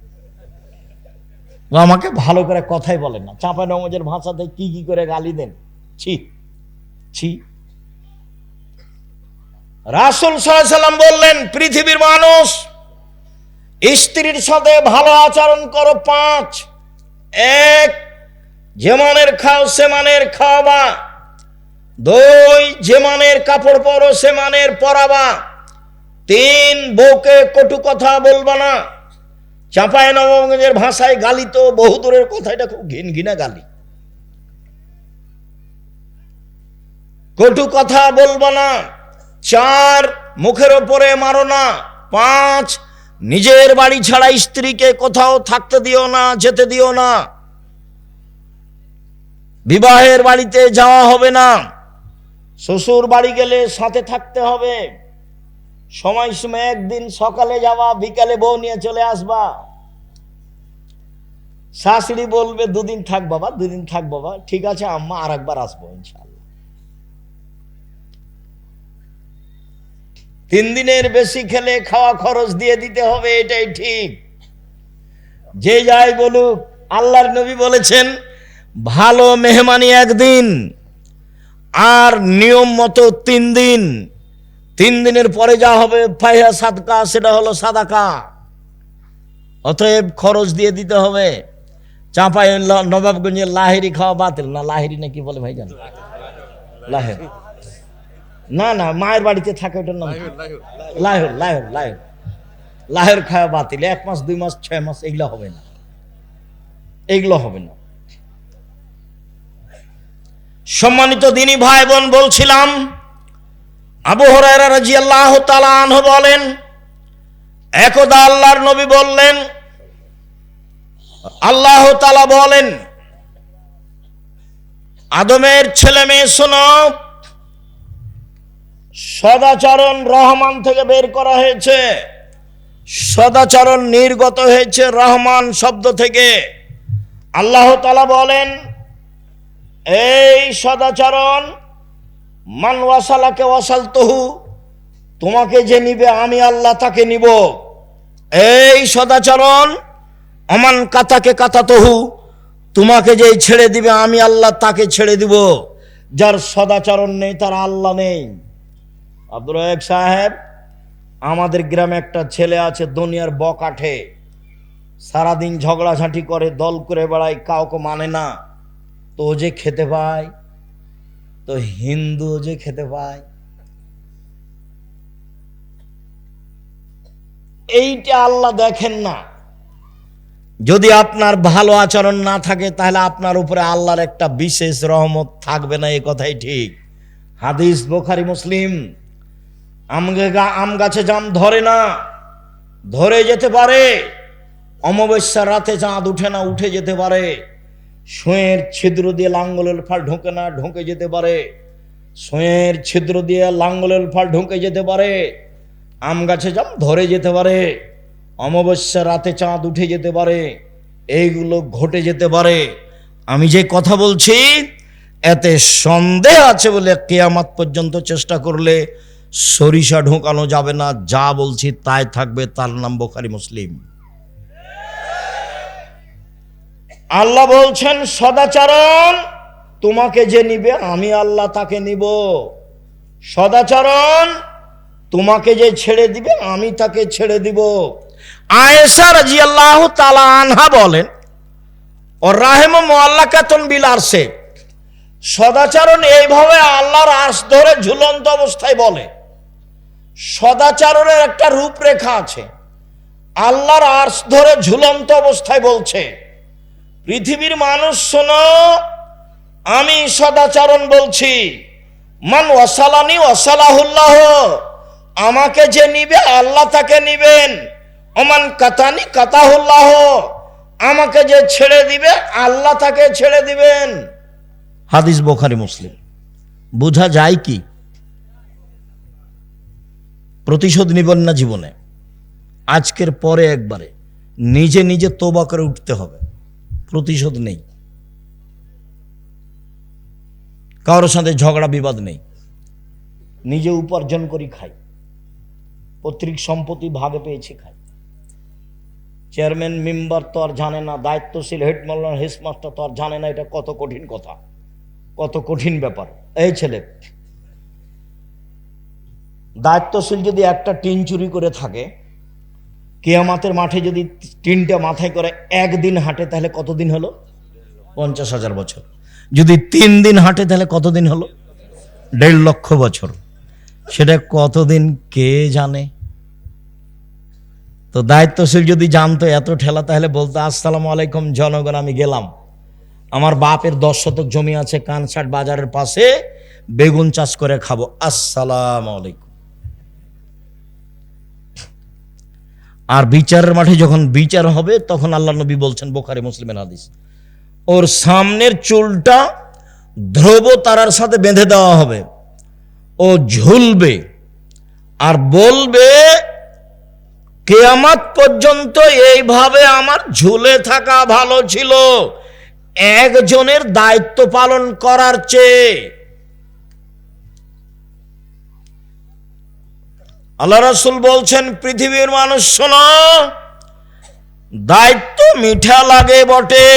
ও আমাকে ভালো করে কথাই বলেন না, চাঁপাইনবাবগঞ্জের ভাষাতে কি করে গালি দেন, ছি ছি। রাসূল সাল্লাল্লাহু আলাইহি সাল্লাম বললেন, পৃথিবীর মানুষ স্ত্রীর সাথে ভালো আচরণ করো 5। 1, যে মানের খাও সে মানের খাওয়াবা। 2, যে মানের কাপড় পরো সে মানের পরাবা। 3, বউকে কটু কথা বলবা না। চাঁপাইনবাবগঞ্জের ভাষায় গালি তো বহুদূরের কথা, এটা খুব ঘিনঘিনা গালি। কটু কথা বলবা না। 4, মুখের ওপরে মারো না। 5, নিজের বাড়ি ছাড়া স্ত্রীকে কোথাও থাকতে দিও না, যেতে দিও না। বিবাহের বাড়িতে যাওয়া হবে না। শ্বশুর বাড়ি গেলে সাথে থাকতে হবে। সময় একদিন সকালে যাওয়া, বিকালে বউ নিয়ে চলে আসবা। শাশুড়ি বলবে 2 দিন থাক বাবা, 2 দিন থাক বাবা, ঠিক আছে আম্মা, আর একবার আসবো ইনশাআল্লাহ। 3 দিনের বেশি খেলে খাওয়া খরচ দিয়ে দিতে হবে, এটাই ঠিক। যে যাই বলুক, আল্লাহর নবী বলেছেন ভালো মেহমানি 1 দিন, আর নিয়ম মতো 3 দিন। 3 দিনের পরে যা হবে ফাইহা সাদকা, সেটা হলো সাদাকা। অতএব খরচ দিয়ে দিতে হবে। চাঁপাই নবাবগঞ্জের লাহেরি খাওয়া বাতিল না, লাহেরি না কি বলে ভাইজান, লাহের না না, মায়ের বাড়িতে থাকে ওটার নাম লাহের, লাহের লাহের লাহের খাওয়া বাতিল। 1 মাস 2 মাস 6 মাস এগুলো হবে না, এগুলো হবে না। সম্মানিত দিনী ভাই বোন, বলছিলাম আবু হুরায়রা রাদিয়াল্লাহু তাআলা আনহু বলেন, একদা আল্লাহর নবী বললেন, আল্লাহ তাআলা বলেন, আদমের ছেলে মেয়ে শোনো, সদাচরণ রহমান থেকে বের করা হয়েছে। সদাচরণ নির্গত হয়েছে রহমান শব্দ থেকে। আল্লাহ তাআলা বলেন, এই সদাচরণ, মান ওয়াসালাকে ওয়াসালতুহু, তোমাকে যে নিবে আমি আল্লাহ তাকে নিব। এই সদাচরণ, অমান কাতাকে কাতাতহু, তোমাকে যে ছেড়ে দিবে আমি আল্লাহ তাকে ছেড়ে দিব। যার সদাচরণ নেই তার আল্লাহ নেই। আব্দুল রাজ্জাক সাহেব, আমাদের গ্রামে একটা ছেলে আছে, দুনিয়ার বকাঠে, সারাদিন ঝগড়াঝাঁটি করে, দল করে বেড়ায়, কাউকে মানে না। তো ও যে খেতে পায়, তো হিন্দু যে খেতে পায়, এইটা আল্লাহ দেখেন না। যদি আপনার ভালো আচরণ না থাকে, তাহলে আপনার উপরে আল্লাহর একটা বিশেষ রহমত থাকবে না, এই কথাই ঠিক। হাদিস বুখারী মুসলিম। আম গাছে জাম ধরে না, ধরে যেতে পারে। অমাবস্যার রাতে চাঁদ উঠে না, উঠে যেতে পারে। সুঁয়ের ছিদ্র দিয়ে লাঙ্গলের ফাল ঢোকে না, ঢোকে যেতে পারে। সুঁয়ের ছিদ্র দিয়ে লাঙ্গলের ফাল ঢোকে যেতে পারে। আম গাছে জাম ধরে যেতে পারে। অমাবস্যা রাতে চাঁদ উঠে যেতে পারে। এইগুলো ঘটে যেতে পারে। আমি যে কথা বলছি এতে সন্দেহ আছে বলে কিয়ামত পর্যন্ত চেষ্টা করলে সরিষা ঢোকানো যাবে না। যা বলছি তাই থাকবে, তার নাম বুখারী মুসলিম। আল্লাহ বলছেন, সদাচরণ, তোমাকে যে নিবে আমি আল্লাহ তাকে নিব। সদাচরণ, তোমাকে যে ছেড়ে দিবে আমি তাকে ছেড়ে দিব। আয়েশা রাদিয়াল্লাহু তাআলা আনহা বলেন, ও রাহিমু মুআল্লাকাতুন বিল আরশে, সদাচরণ এইভাবে আল্লাহর আরশ ধরে ঝুলন্ত অবস্থায় বলে। সদাচরণের একটা রূপরেখা আছে। আল্লাহর আরশ ধরে ঝুলন্ত অবস্থায় বলছে, পৃথিবীর মানুষ শোনো, আমি সদাচরণ বলছি, মান ওয়াসালানি ওয়াসালাহুল্লাহ, আমাকে যে নিবে আল্লাহ তাকে নিবেন। ওমান কাতানি কাতাহুল্লাহ, আমাকে যে ছেড়ে দিবে আল্লাহ তাকে ছেড়ে দিবেন। হাদিস বুখারী মুসলিম। বোঝা যায় কি? প্রতিশোধ নিবেন না জীবনে। আজকের পরে একবারে নিজে নিজে তওবা করে উঠতে হবে। প্রতিশোধ নেই, কারোর সাথে ঝগড়া বিবাদ নেই। নিজে উপার্জন করি খাই, পৈতৃক সম্পত্তি ভাগে পেয়েছি খাই। চেয়ারম্যান মেম্বার তো আর জানে না, দায়িত্বশীল হেড মাস্টার হেডমাস্টার তো আর জানে না এটা কত কঠিন কথা, কত কঠিন ব্যাপার। এই ছেলে, দায়িত্বশীল যদি একটা টিন চুরি করে থাকে, কিয়ামতের মাঠে যদি টিনটা মাথায় করে একদিন হাঁটে, তাহলে কতদিন হলো? 50,000 বছর। যদি 3 দিন হাঁটে তাহলে কতদিন হলো? 1.5 লক্ষ বছর। সেটা কতদিন কে জানে? তো দায়িত্বশীল যদি জানতো এত ঠেলা, তাহলে বলতো আসসালামু আলাইকুম জনগণ, আমি গেলাম, আমার বাপের 10 শতক জমি আছে কানসাট বাজারের পাশে, বেগুন চাষ করে খাবো, আসসালামু আলাইকুম। আর বিচারের মাঠে যখন বিচার হবে, তখন আল্লাহ নবী বলছেন, বুখারী মুসলিমের হাদিস, ওর সামনের চুলটা ধ্রুব তারার সাথে বেঁধে দেওয়া হবে, ও ঝুলবে আর বলবে, কিয়ামত পর্যন্ত এইভাবে আমার ঝুলে থাকা ভালো ছিল একজনের দায়িত্ব পালন করার চেয়ে। আল্লাহ রাসূল বলছেন, পৃথিবীর মানুষ শোনো, দায়িত্ব মিঠা লাগে বটে,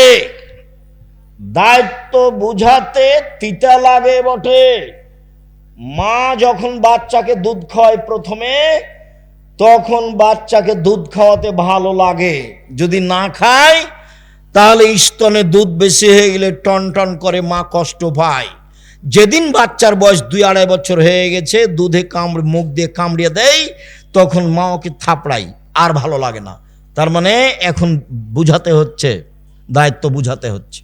দায়িত্ব বুঝাতে তিতা লাগে বটে। মা যখন বাচ্চাকে দুধ খাওয়ায় প্রথমে, তখন বাচ্চাকে দুধ খাওয়াতে ভালো লাগে, যদি না খায় তাহলে স্তনে দুধ বেশি হয়ে গেলে টন টন করে মা কষ্ট পায়। যেদিন বাচ্চার বয়স 2-2.5 বছর হয়ে গেছে, দুধে মুখ দিয়ে কামড়িয়ে দেয়, তখন মা ওকে থাপড়াই, আর ভালো লাগে না। তার মানে এখন বুঝাতে হচ্ছে, দায়িত্ব বুঝাতে হচ্ছে।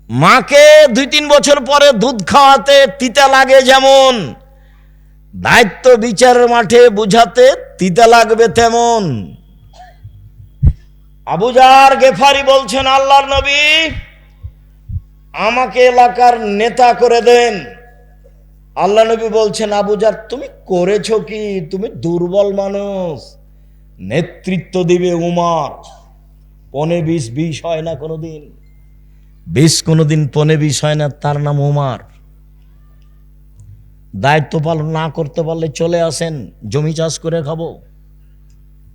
মাকে 2-3 বছর পরে দুধ খাওয়াতে তিতা লাগে, যেমন দায়িত্ব বিচারের মাঠে বুঝাতে তিতা লাগবে তেমন। আবু যার গেফারি বলছেন, আল্লাহর নবী আমাকে এলাকার নেতা করে দেন। আল্লাহ নবী বলছেন, আবু যার তুমি করেছো কি? তুমি দুর্বল মানুষ, নেতৃত্ব দিবে উমর। 15-20 হয় না কোনোদিন, 20 কোনোদিন 15-20 হয় না, তার নাম উমর। দায়িত্ব পালন না করতে পারলে চলে আসেন, জমি চাষ করে খাবো,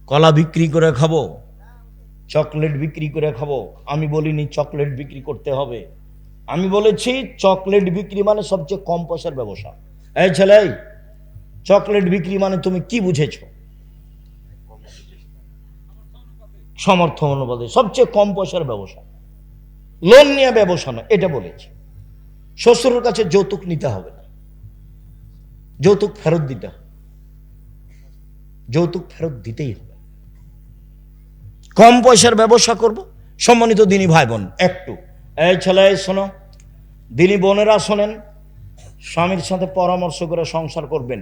কলা বিক্রি করে খাবো, চকলেট বিক্রি করে খাবো। আমি বলিনি চকলেট বিক্রি করতে হবে, আমি বলেছি চকলেট বিক্রি মানে সবচেয়ে কম পয়সার ব্যবসা। এই ছেলে, চকলেট বিক্রি মানে তুমি কি বুঝেছ? সামর্থ্য অনুপাতে সবচেয়ে কম পয়সার ব্যবসা, লোন নিয়ে ব্যবসা না, এটা বলেছি। শ্বশুরের কাছে যৌতুক নিতে হবে না, যৌতুক ফেরত দিতে হবে, যৌতুক ফেরত দিতেই হবে। কম পয়সার ব্যবসা করব। সম্মানিত দিনী ভাই বোন, একটু এই ছেলে শোনো, দিনী বোনেরা শোনেন, স্বামীর সাথে পরামর্শ করে সংসার করবেন।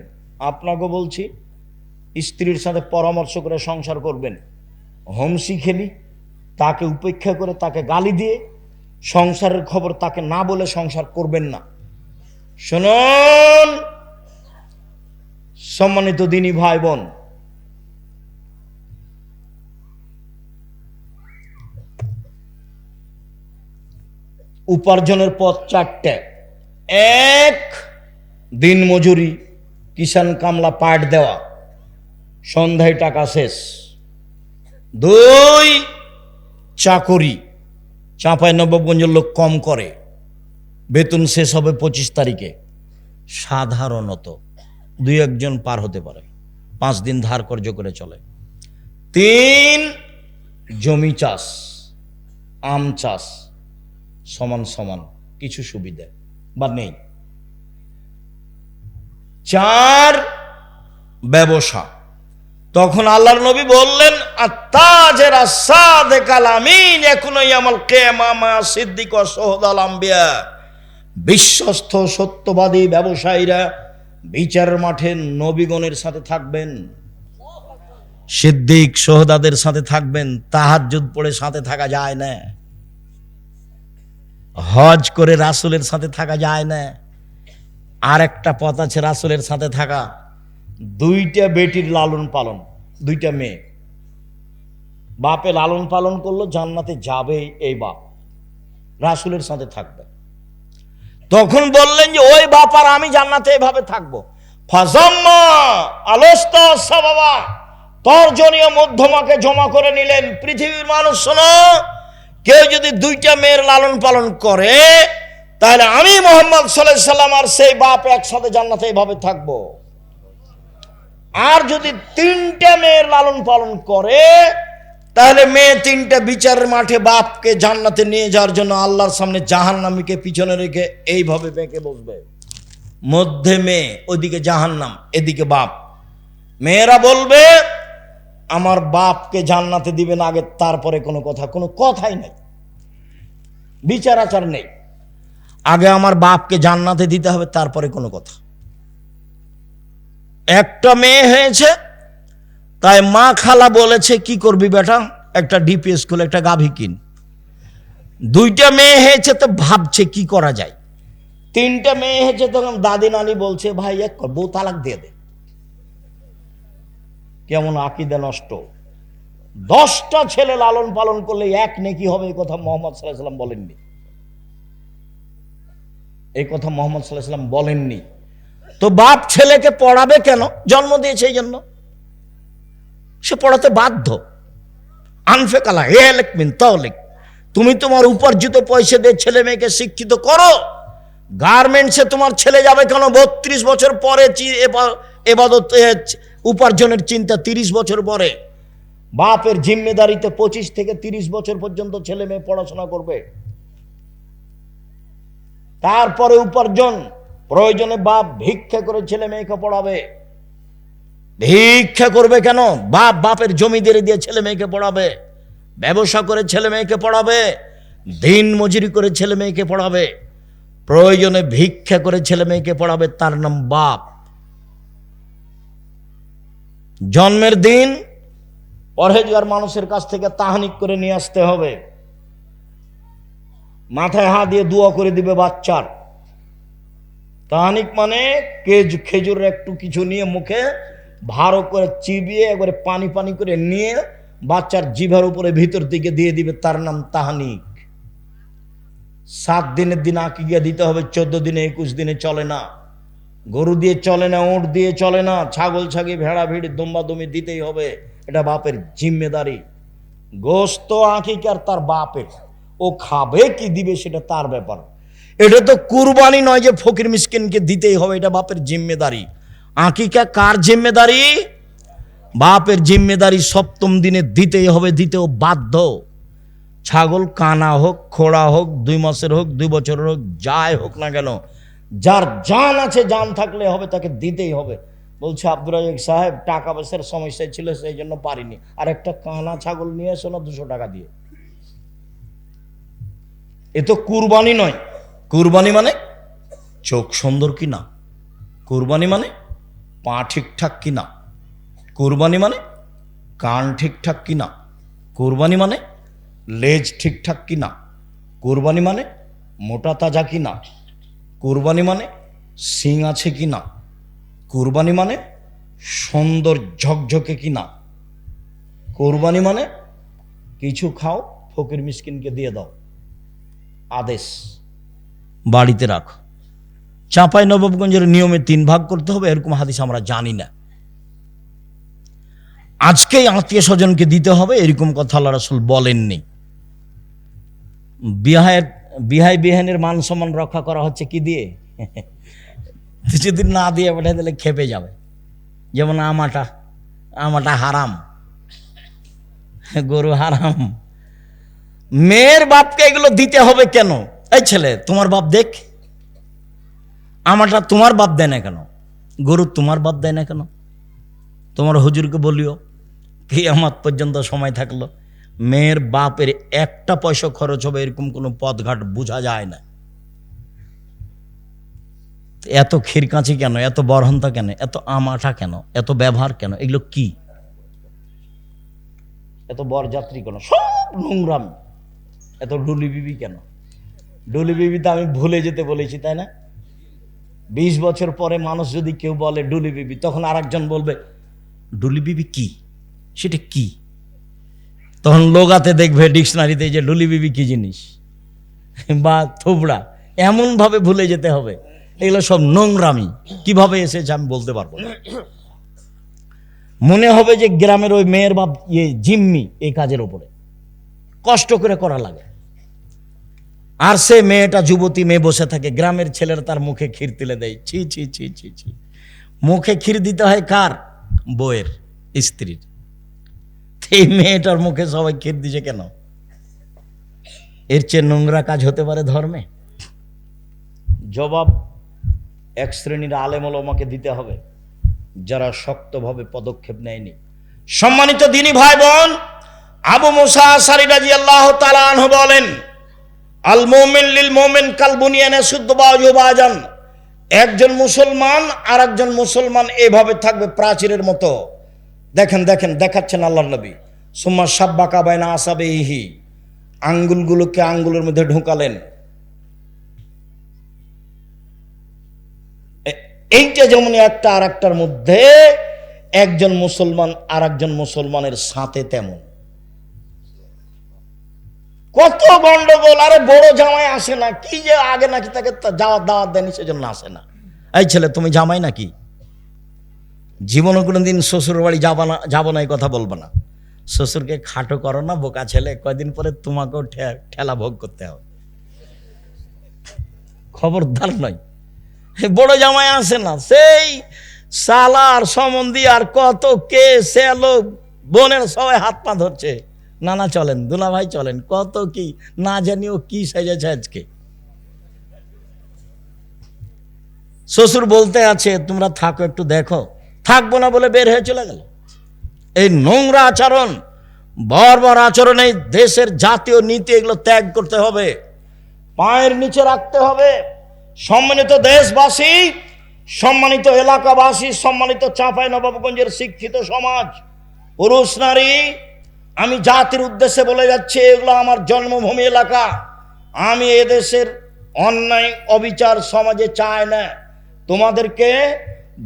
আপনাকে বলছি, স্ত্রীর সাথে পরামর্শ করে সংসার করবেন। হোমসি খেলি তাকে উপেক্ষা করে, তাকে গালি দিয়ে সংসারের খবর তাকে না বলে সংসার করবেন না। শুনুন সম্মানিত দিনী ভাই বোন, উপার্জনের পথ 4টে। 1, দিন মজুরি, কিষান কামলা পাট দেওয়া, সন্ধ্যায় টাকা শেষ। 2, চাকরি, চাঁপাইনবাবগঞ্জের লোক কম করে, বেতন শেষ হবে 25 তারিখে, সাধারণত 2-1 জন পার হতে পারে, 5 দিন ধার কর্য করে চলে। 3, জমি চাষ, আম চাষ, সমান সমান কিছু সুবিধা বা নেই। 4, ব্যবসা। তখন আল্লাহর নবী বললেন, আত্তাজের আসাদেকাল আমিন ইয়াকুনু ইয়াউমাল কিয়ামা মা সিদ্দিক ওয়া শুহাদাল আম্বিয়া। বিশ্বস্ত সত্যবাদী ব্যবসায়ীরা বিচারের মাঠে নবীগণের সাথে থাকবেন, সিদ্দিক শুহাদাদের সাথে থাকবেন। তাহাজ্জুদ পড়ে সাথে থাকা যায় না, হজ করে রাসূলের সাথে থাকা যায় না। আর একটা পথ আছে রাসূলের সাথে থাকা, 2টা বেটির লালন পালন, 2টা মেয়ে, বাপে লালন পালন করলো, জান্নাতে যাবে এই বাপ, রাসূলের সাথে থাকবে। তখন বললেন যে ওই বাপ আর আমি জান্নাতে এভাবে থাকবো। ফাজাম্মা আলোস্তা সাবাবা, তর্জনীয় মধ্যমাকে জমা করে নিলেন। পৃথিবীর মানুষ শোনো, কেউ যদি দুইটা মেয়ের লালন পালন করে, তাহলে আমি মুহাম্মদ সাল্লাল্লাহু আলাইহি সাল্লাম আর সেই বাপ একসাথে জান্নাতে এভাবে থাকবো। আর যদি তিনটা মেয়ের লালন পালন করে, তাহলে মেয়ে তিনটা বিচারের মাঠে বাপকে জান্নাতে নিয়ে যাওয়ার জন্য আল্লাহর সামনে জাহান্নামীকে পিছনে রেখে এইভাবে বেঁকে বসবে। মধ্যে মেয়ে, ওদিকে জাহান্নাম, এদিকে বাপ। মেয়েরা বলবে আমার বাপকে জান্নাতে দিবেন আগে, তারপরে কোনো কথা, কোনো কথাই নেই, বিচার আচার নেই। আগে আমার বাপকে জান্নাতে দিতে হবে, তারপরে কোনো কথা। একটা মেয়ে হয়েছে, তাই মা খালা বলেছে কি করবি বেটা, একটা ডিপি স্কুল, একটা গাভী কিন। দুইটা মেয়ে হয়েছে তো ভাবছে কি করা যায়। তিনটা মেয়ে হয়েছে তখন দাদি নানি বলছে ভাই এক কর, বউ তালাক দিয়ে দে। কেমন আকীদা নষ্ট। 10টা ছেলে লালন পালন করলে এক নেকি হবে, এই কথা মুহাম্মদ সাল্লাল্লাহু আলাইহি সাল্লাম বলেননি। এই কথা মুহাম্মদ সাল্লাল্লাহু আলাইহি সাল্লাম বলেননি। তো বাপ ছেলেকে পড়াবে কেন? জন্ম দিয়েছে এই জন্য, সে পড়াতে বাধ্য। আনফেকালা হেলেক মিন তাওলিক, তুমি তোমার উপার্জিত পয়সা দিয়ে ছেলে মেয়েকে শিক্ষিত করো। গার্মেন্টসে তোমার ছেলে যাবে কেন? 32 বছর পরে এবাদত উপার্জনের চিন্তা, 30 বছর পরে। বাপের জিম্মেদারিতে 25 থেকে 30 বছর পর্যন্ত ছেলে মেয়ে পড়াশোনা করবে, তারপরে উপার্জন। প্রয়োজনে বাপ ভিক্ষা করে ছেলে মেয়েকে পড়াবে। ভিক্ষা করবে কেন? বাপ বাপের জমিদারি দিয়ে ছেলে মেয়েকে পড়াবে, ব্যবসা করে ছেলে মেয়েকে পড়াবে, দিন মজুরি করে ছেলে মেয়েকে পড়াবে, প্রয়োজনে ভিক্ষা করে ছেলে মেয়েকে পড়াবে। তার নাম বাপ। জন্মের দিন পরহেজগার মানুষের কাছ থেকে তাহানিক করে নিয়ে আসতে হবে, মাথায় হাত দিয়ে দোয়া করে দিবে বাচ্চার। তাহানিক মানে খেজুরের একটু কিছু নিয়ে মুখে ভালো করে চিবিয়ে একবারে পানি পানি করে নিয়ে বাচ্চার জিভার উপরে ভিতর দিকে দিয়ে দিবে, তার নাম তাহানিক। 7 দিনের দিন আকিকা দিতে হবে, 14 দিনে 21 দিনে চলে না। গরু দিয়ে চলে না, উট দিয়ে চলে না, ছাগল ছাগি ভেড়া ভিড় দুম্বা দুমি দিতেই হবে, এটা বাপের জিম্মেদারি। গোস্ত আকিকার তার বাপের, ও খাবে কি দিবে সেটা তার ব্যাপার। এটা তো কুরবানি নয় যে ফকির মিসকিনকে দিতেই হবে, এটা বাপের জিম্মেদারি। আকিকা কার জিম্মেদারি? বাপের জিম্মেদারি। 7ম দিনে দিতেই হবে, দিতেও বাধ্য। ছাগল কানা হোক, খোড়া হোক, 2 মাসের হোক, 2 বছরের হোক, যাই হোক না কেন, যার জান আছে, জান থাকলে হবে, তাকে দিতেই হবে। বলছে আব্দুর রাজ্জাক সাহেব টাকা পয়সার সমস্যা ছিল, সেই জন্য পারিনি, আর একটা কানা ছাগল নিয়ে এসো না 200 টাকা দিয়ে। এ তো কুরবানি নয়। কুরবানি মানে চোখ সুন্দর কিনা, কুরবানি মানে পা ঠিকঠাক কিনা, কুরবানি মানে কান ঠিকঠাক কিনা, কুরবানি মানে লেজ ঠিকঠাক কিনা, কুরবানি মানে মোটা তাজা কিনা, কুরবানি মানে শিং আছে কিনা, কুরবানি মানে সুন্দর ঝকঝকে কিনা, কুরবানি মানে কিছু খাও, ফকির মিসকিনকে দিয়ে দাও, আদেশ, বাড়িতে রাখো। চাঁপাই নবাবগঞ্জের নিয়মে 3 ভাগ করতে হবে, এরকম হাদিস আমরা জানি না। আজকেই আত্মীয় স্বজনকে দিতে হবে, এরকম কথা আল্লাহ রাসূল বলেননি। বিহাই বিহানের মান সম্মান রক্ষা করা হচ্ছে কি দিয়ে? যদি না দিয়ে পাঠিয়ে দিলে খেপে যাবে। যেমন আমাটা হারাম, গরু হারাম। মেয়ের বাপকে এগুলো দিতে হবে কেন? এই ছেলে তোমার বাপ দেখ, আমাটা তোমার বাপ দেয় না কেন? গরু তোমার বাপ দেয় না কেন? তোমার হুজুরকে বলিও, কিয়ামত পর্যন্ত সময় থাকলো মেয়ের বাপের 1টা পয়সা খরচ হবে এরকম কোনো পথঘাট বোঝা যায় না। এত খিরকাঁচি কেন, এত বরহন্তা কেন, এত আমাটা কেন, এত ব্যবহার কেন? এগুলো কি? এত বরযাত্রী কেন? সব নোংরাম। এত ডুলি বিবি কেন? ডুলি বিবি তো আমি ভুলে যেতে বলেছি, তাই না? 20 বছর পরে মানুষ যদি কেউ বলে ডুলি বিবি, তখন আরেকজন বলবে ডুলি বিবি কি, সেটা কি? তখন লোগাতে দেখবে ডিকশনারিতে যে ডুলি বিবি কি জিনিস, বা থুবড়া এমনভাবে ভুলে যেতে হবে। এগুলো সব নোংরামি। কিভাবে এসেছে আমি বলতে পারবো না। মনে হবে যে গ্রামের ওই মেয়ের বাপ জিম্মি এই কাজের উপরে, কষ্ট করে করা লাগে। আর সে মেয়েটা যুবতী মেয়ে বসে থাকে, গ্রামের ছেলেরা তার মুখে ক্ষীর তুলে দেয়। ছি ছি ছি ছি ছি। মুখে ক্ষীর দিতে হয় কার? বউয়ের, স্ত্রীর। এই মেয়েটার মুখে সবাই ক্ষীর দিছে কেন? এর চেয়ে নোংরা কাজ হতে পারে ধর্মে? জবাব এক শ্রেণীর আলেম ওলামাকে দিতে হবে, যারা শক্তভাবে পদক্ষেপ নেয়নি। সম্মানিত দিনী ভাই বোন, আবু মুসা আশআরী রাদিয়াল্লাহু তাআলা আনহু বলেন, আল মুমিন লিল মুমিন কাল বুনিয়ান ইয়াশুদ্দু বাযুহু বাযান। একজন মুসলমান আর একজন মুসলমান এভাবে থাকবে প্রাচীরের মতো। দেখেন দেখেন, দেখাচ্ছেন আল্লাহর নবী। সুম্মা শাব্বাকা বাইনা আসাবিহি, আঙ্গুলগুলোকে আঙ্গুলের মধ্যে ঢোকালেন। এইটা যেমন একটা আর একটার মধ্যে, একজন মুসলমান আর একজন মুসলমানের সাথে তেমন। কত গন্ডগোল! আরে বড় জামাই আসে না, কি যে আগে নাকি তাকে দাওয়াত দেয়নি সেজন্য আসে না। এই ছেলে, তুমি জামাই নাকি? জীবনে কোনোদিন শ্বশুর বাড়ি যাবো না এই কথা বলবো না। শ্বশুরকে খাটো করো না, বোকা ছেলে, কয়দিন পরে তোমাকেও ঠেলা ভোগ করতে হবে। খবরদার নয়। বড় জামাই আসে না, সেই সালার সম্বন্ধী আর কত কে সেলো বোনের সবাই হাত পা ধরছে, নানা চলেন, দুলা ভাই চলেন, কত কি না জানিও কি সেজেছে আজকে। শ্বশুর বলতে আছে তোমরা থাকো, একটু দেখো, থাকবো না বলে বের হয়ে চলে গেল। এই নোংরা আচরণ, বর্বর আচরণ, এই দেশের জাতীয় নীতি, এগুলো ত্যাগ করতে হবে, পায়ের নিচে রাখতে হবে। সম্মানিত দেশবাসী, সম্মানিত এলাকাবাসী, সম্মানিত চাঁপাইনবাবগঞ্জের শিক্ষিত সমাজ, পুরুষ নারী, আমি জাতির উদ্দেশ্যে বলে যাচ্ছি, এগুলো আমার জন্মভূমি এলাকা। আমি এদেশের অন্যায় অবিচার সমাজে চাই না। তোমাদেরকে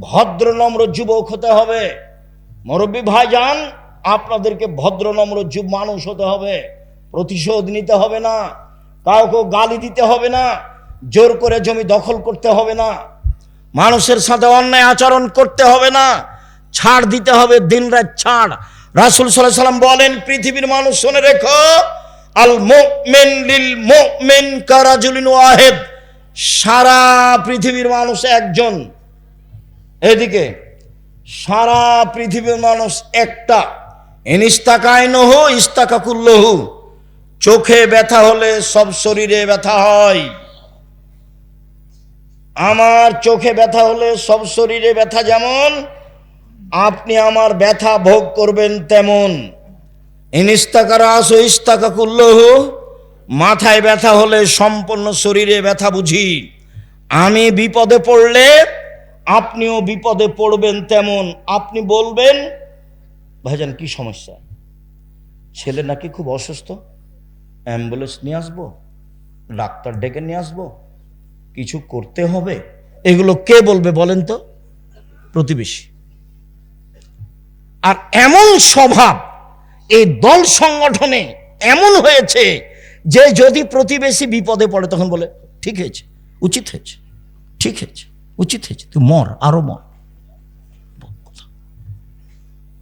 ভদ্র নম্র যুবক হতে হবে। মুরব্বী ভাইজান, আপনাদেরকে ভদ্র নম্র মানুষ হতে হবে। প্রতিশোধ নিতে হবে না, কাউকে গালি দিতে হবে না, জোর করে জমি দখল করতে হবে না, মানুষের সাথে অন্যায় আচরণ করতে হবে না, ছাড় দিতে হবে, দিনরাত ছাড়। রাসূল সাল্লাল্লাহু আলাইহি ওয়াসাল্লাম বলেন, পৃথিবীর মানুষ শুনে রেখো, আল মুমিন লিল মুমিন কারাজুলিন ওয়াহিদ। সারা পৃথিবীর মানুষ একজন, এদিকে সারা পৃথিবীর মানুষ একটা। ইনিস্তাকাইনহু ইস্তাকাকুল্লহু। চোখে ব্যথা হলে সব শরীরে ব্যথা হয়। আমার চোখে ব্যথা হলে সব শরীরে ব্যথা যেমন, আপনি আমার ব্যথা ভোগ করবেন তেমন। ইনিস্তাকারাস ইস্তাকাকুল্লহু। মাথায় ব্যথা হলে সম্পূর্ণ শরীরে ব্যথা বুঝি। আমি বিপদে পড়লে আপনিও বিপদে পড়বেন তেমন। আপনি বলবেন, ভাইজান কি সমস্যা? ছেলে নাকি খুব অসুস্থ, অ্যাম্বুলেন্স নিয়ে আসবো, ডাক্তার ডেকে নিয়ে আসবো, কিছু করতে হবে। এগুলো কে বলবে বলেন তো? প্রতিবেশী। আর এমন স্বভাব এই দল সংগঠনে এমন হয়েছে যে যদি প্রতিবেশী বিপদে পড়ে তখন বলে, ঠিক হয়েছে, উচিত হয়েছে, ঠিক হয়েছে, উচিত হয়েছে, তুই মর, আরো মর।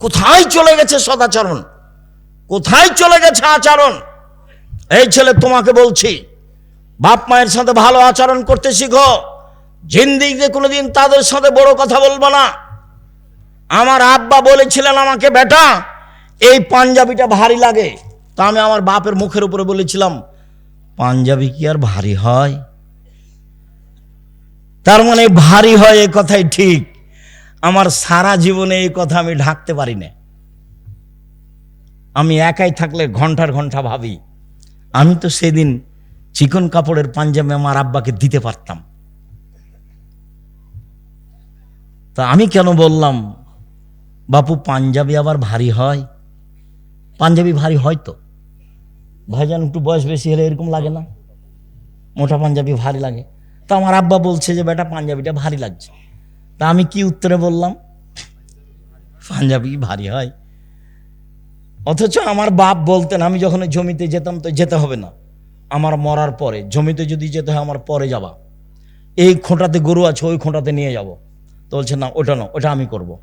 কোথায় চলে গেছে সদাচরণ? কোথায় চলে গেছে আচরণ? এই ছেলে, তোমাকে বলছি, বাপ মায়ের সাথে ভালো আচরণ করতে শিখো। জিন্দেগিতে কোনোদিন তাদের সাথে বড় কথা বলবো না। আমার আব্বা বলেছিলেন আমাকে, বেটা এই পাঞ্জাবিটা ভারী লাগে। তা আমি আমার বাপের মুখের উপরে বলেছিলাম, পাঞ্জাবি কি আর ভারী হয়? তার মানে ভারী হয়, এ কথাই ঠিক। আমার সারা জীবনে এই কথা আমি ঢাকতে পারি না। আমি একাই থাকলে ঘন্টার ঘন্টা ভাবি, আমি তো সেদিন চিকন কাপড়ের পাঞ্জাবি আমার আব্বাকে দিতে পারতাম, তা আমি কেন বললাম বাপু পাঞ্জাবি আবার ভারী হয়? পাঞ্জাবি ভারী হয় তো ভাইজান, একটু বয়স বেশি হলে এরকম লাগে না? মোটা পাঞ্জাবি ভারী লাগে। তা আমার আব্বা বলছে যে বেটা পাঞ্জাবিটা ভারী লাগছে। তা আমি কি উত্তরে বললাম? পাঞ্জাবি ভারী হয়। অথচ আমার বাপ বলতেন, আমি যখন জমিতে যেতাম তো যেতে হবে না, আমার মরার পরে, জমিতে যদি যেতে হয় আমার পরে যাবা, এই খোঁটাতে গরু আছে ওই খোঁটাতে নিয়ে যাব। তো বলছে না ওটা না, ওটা আমি করব।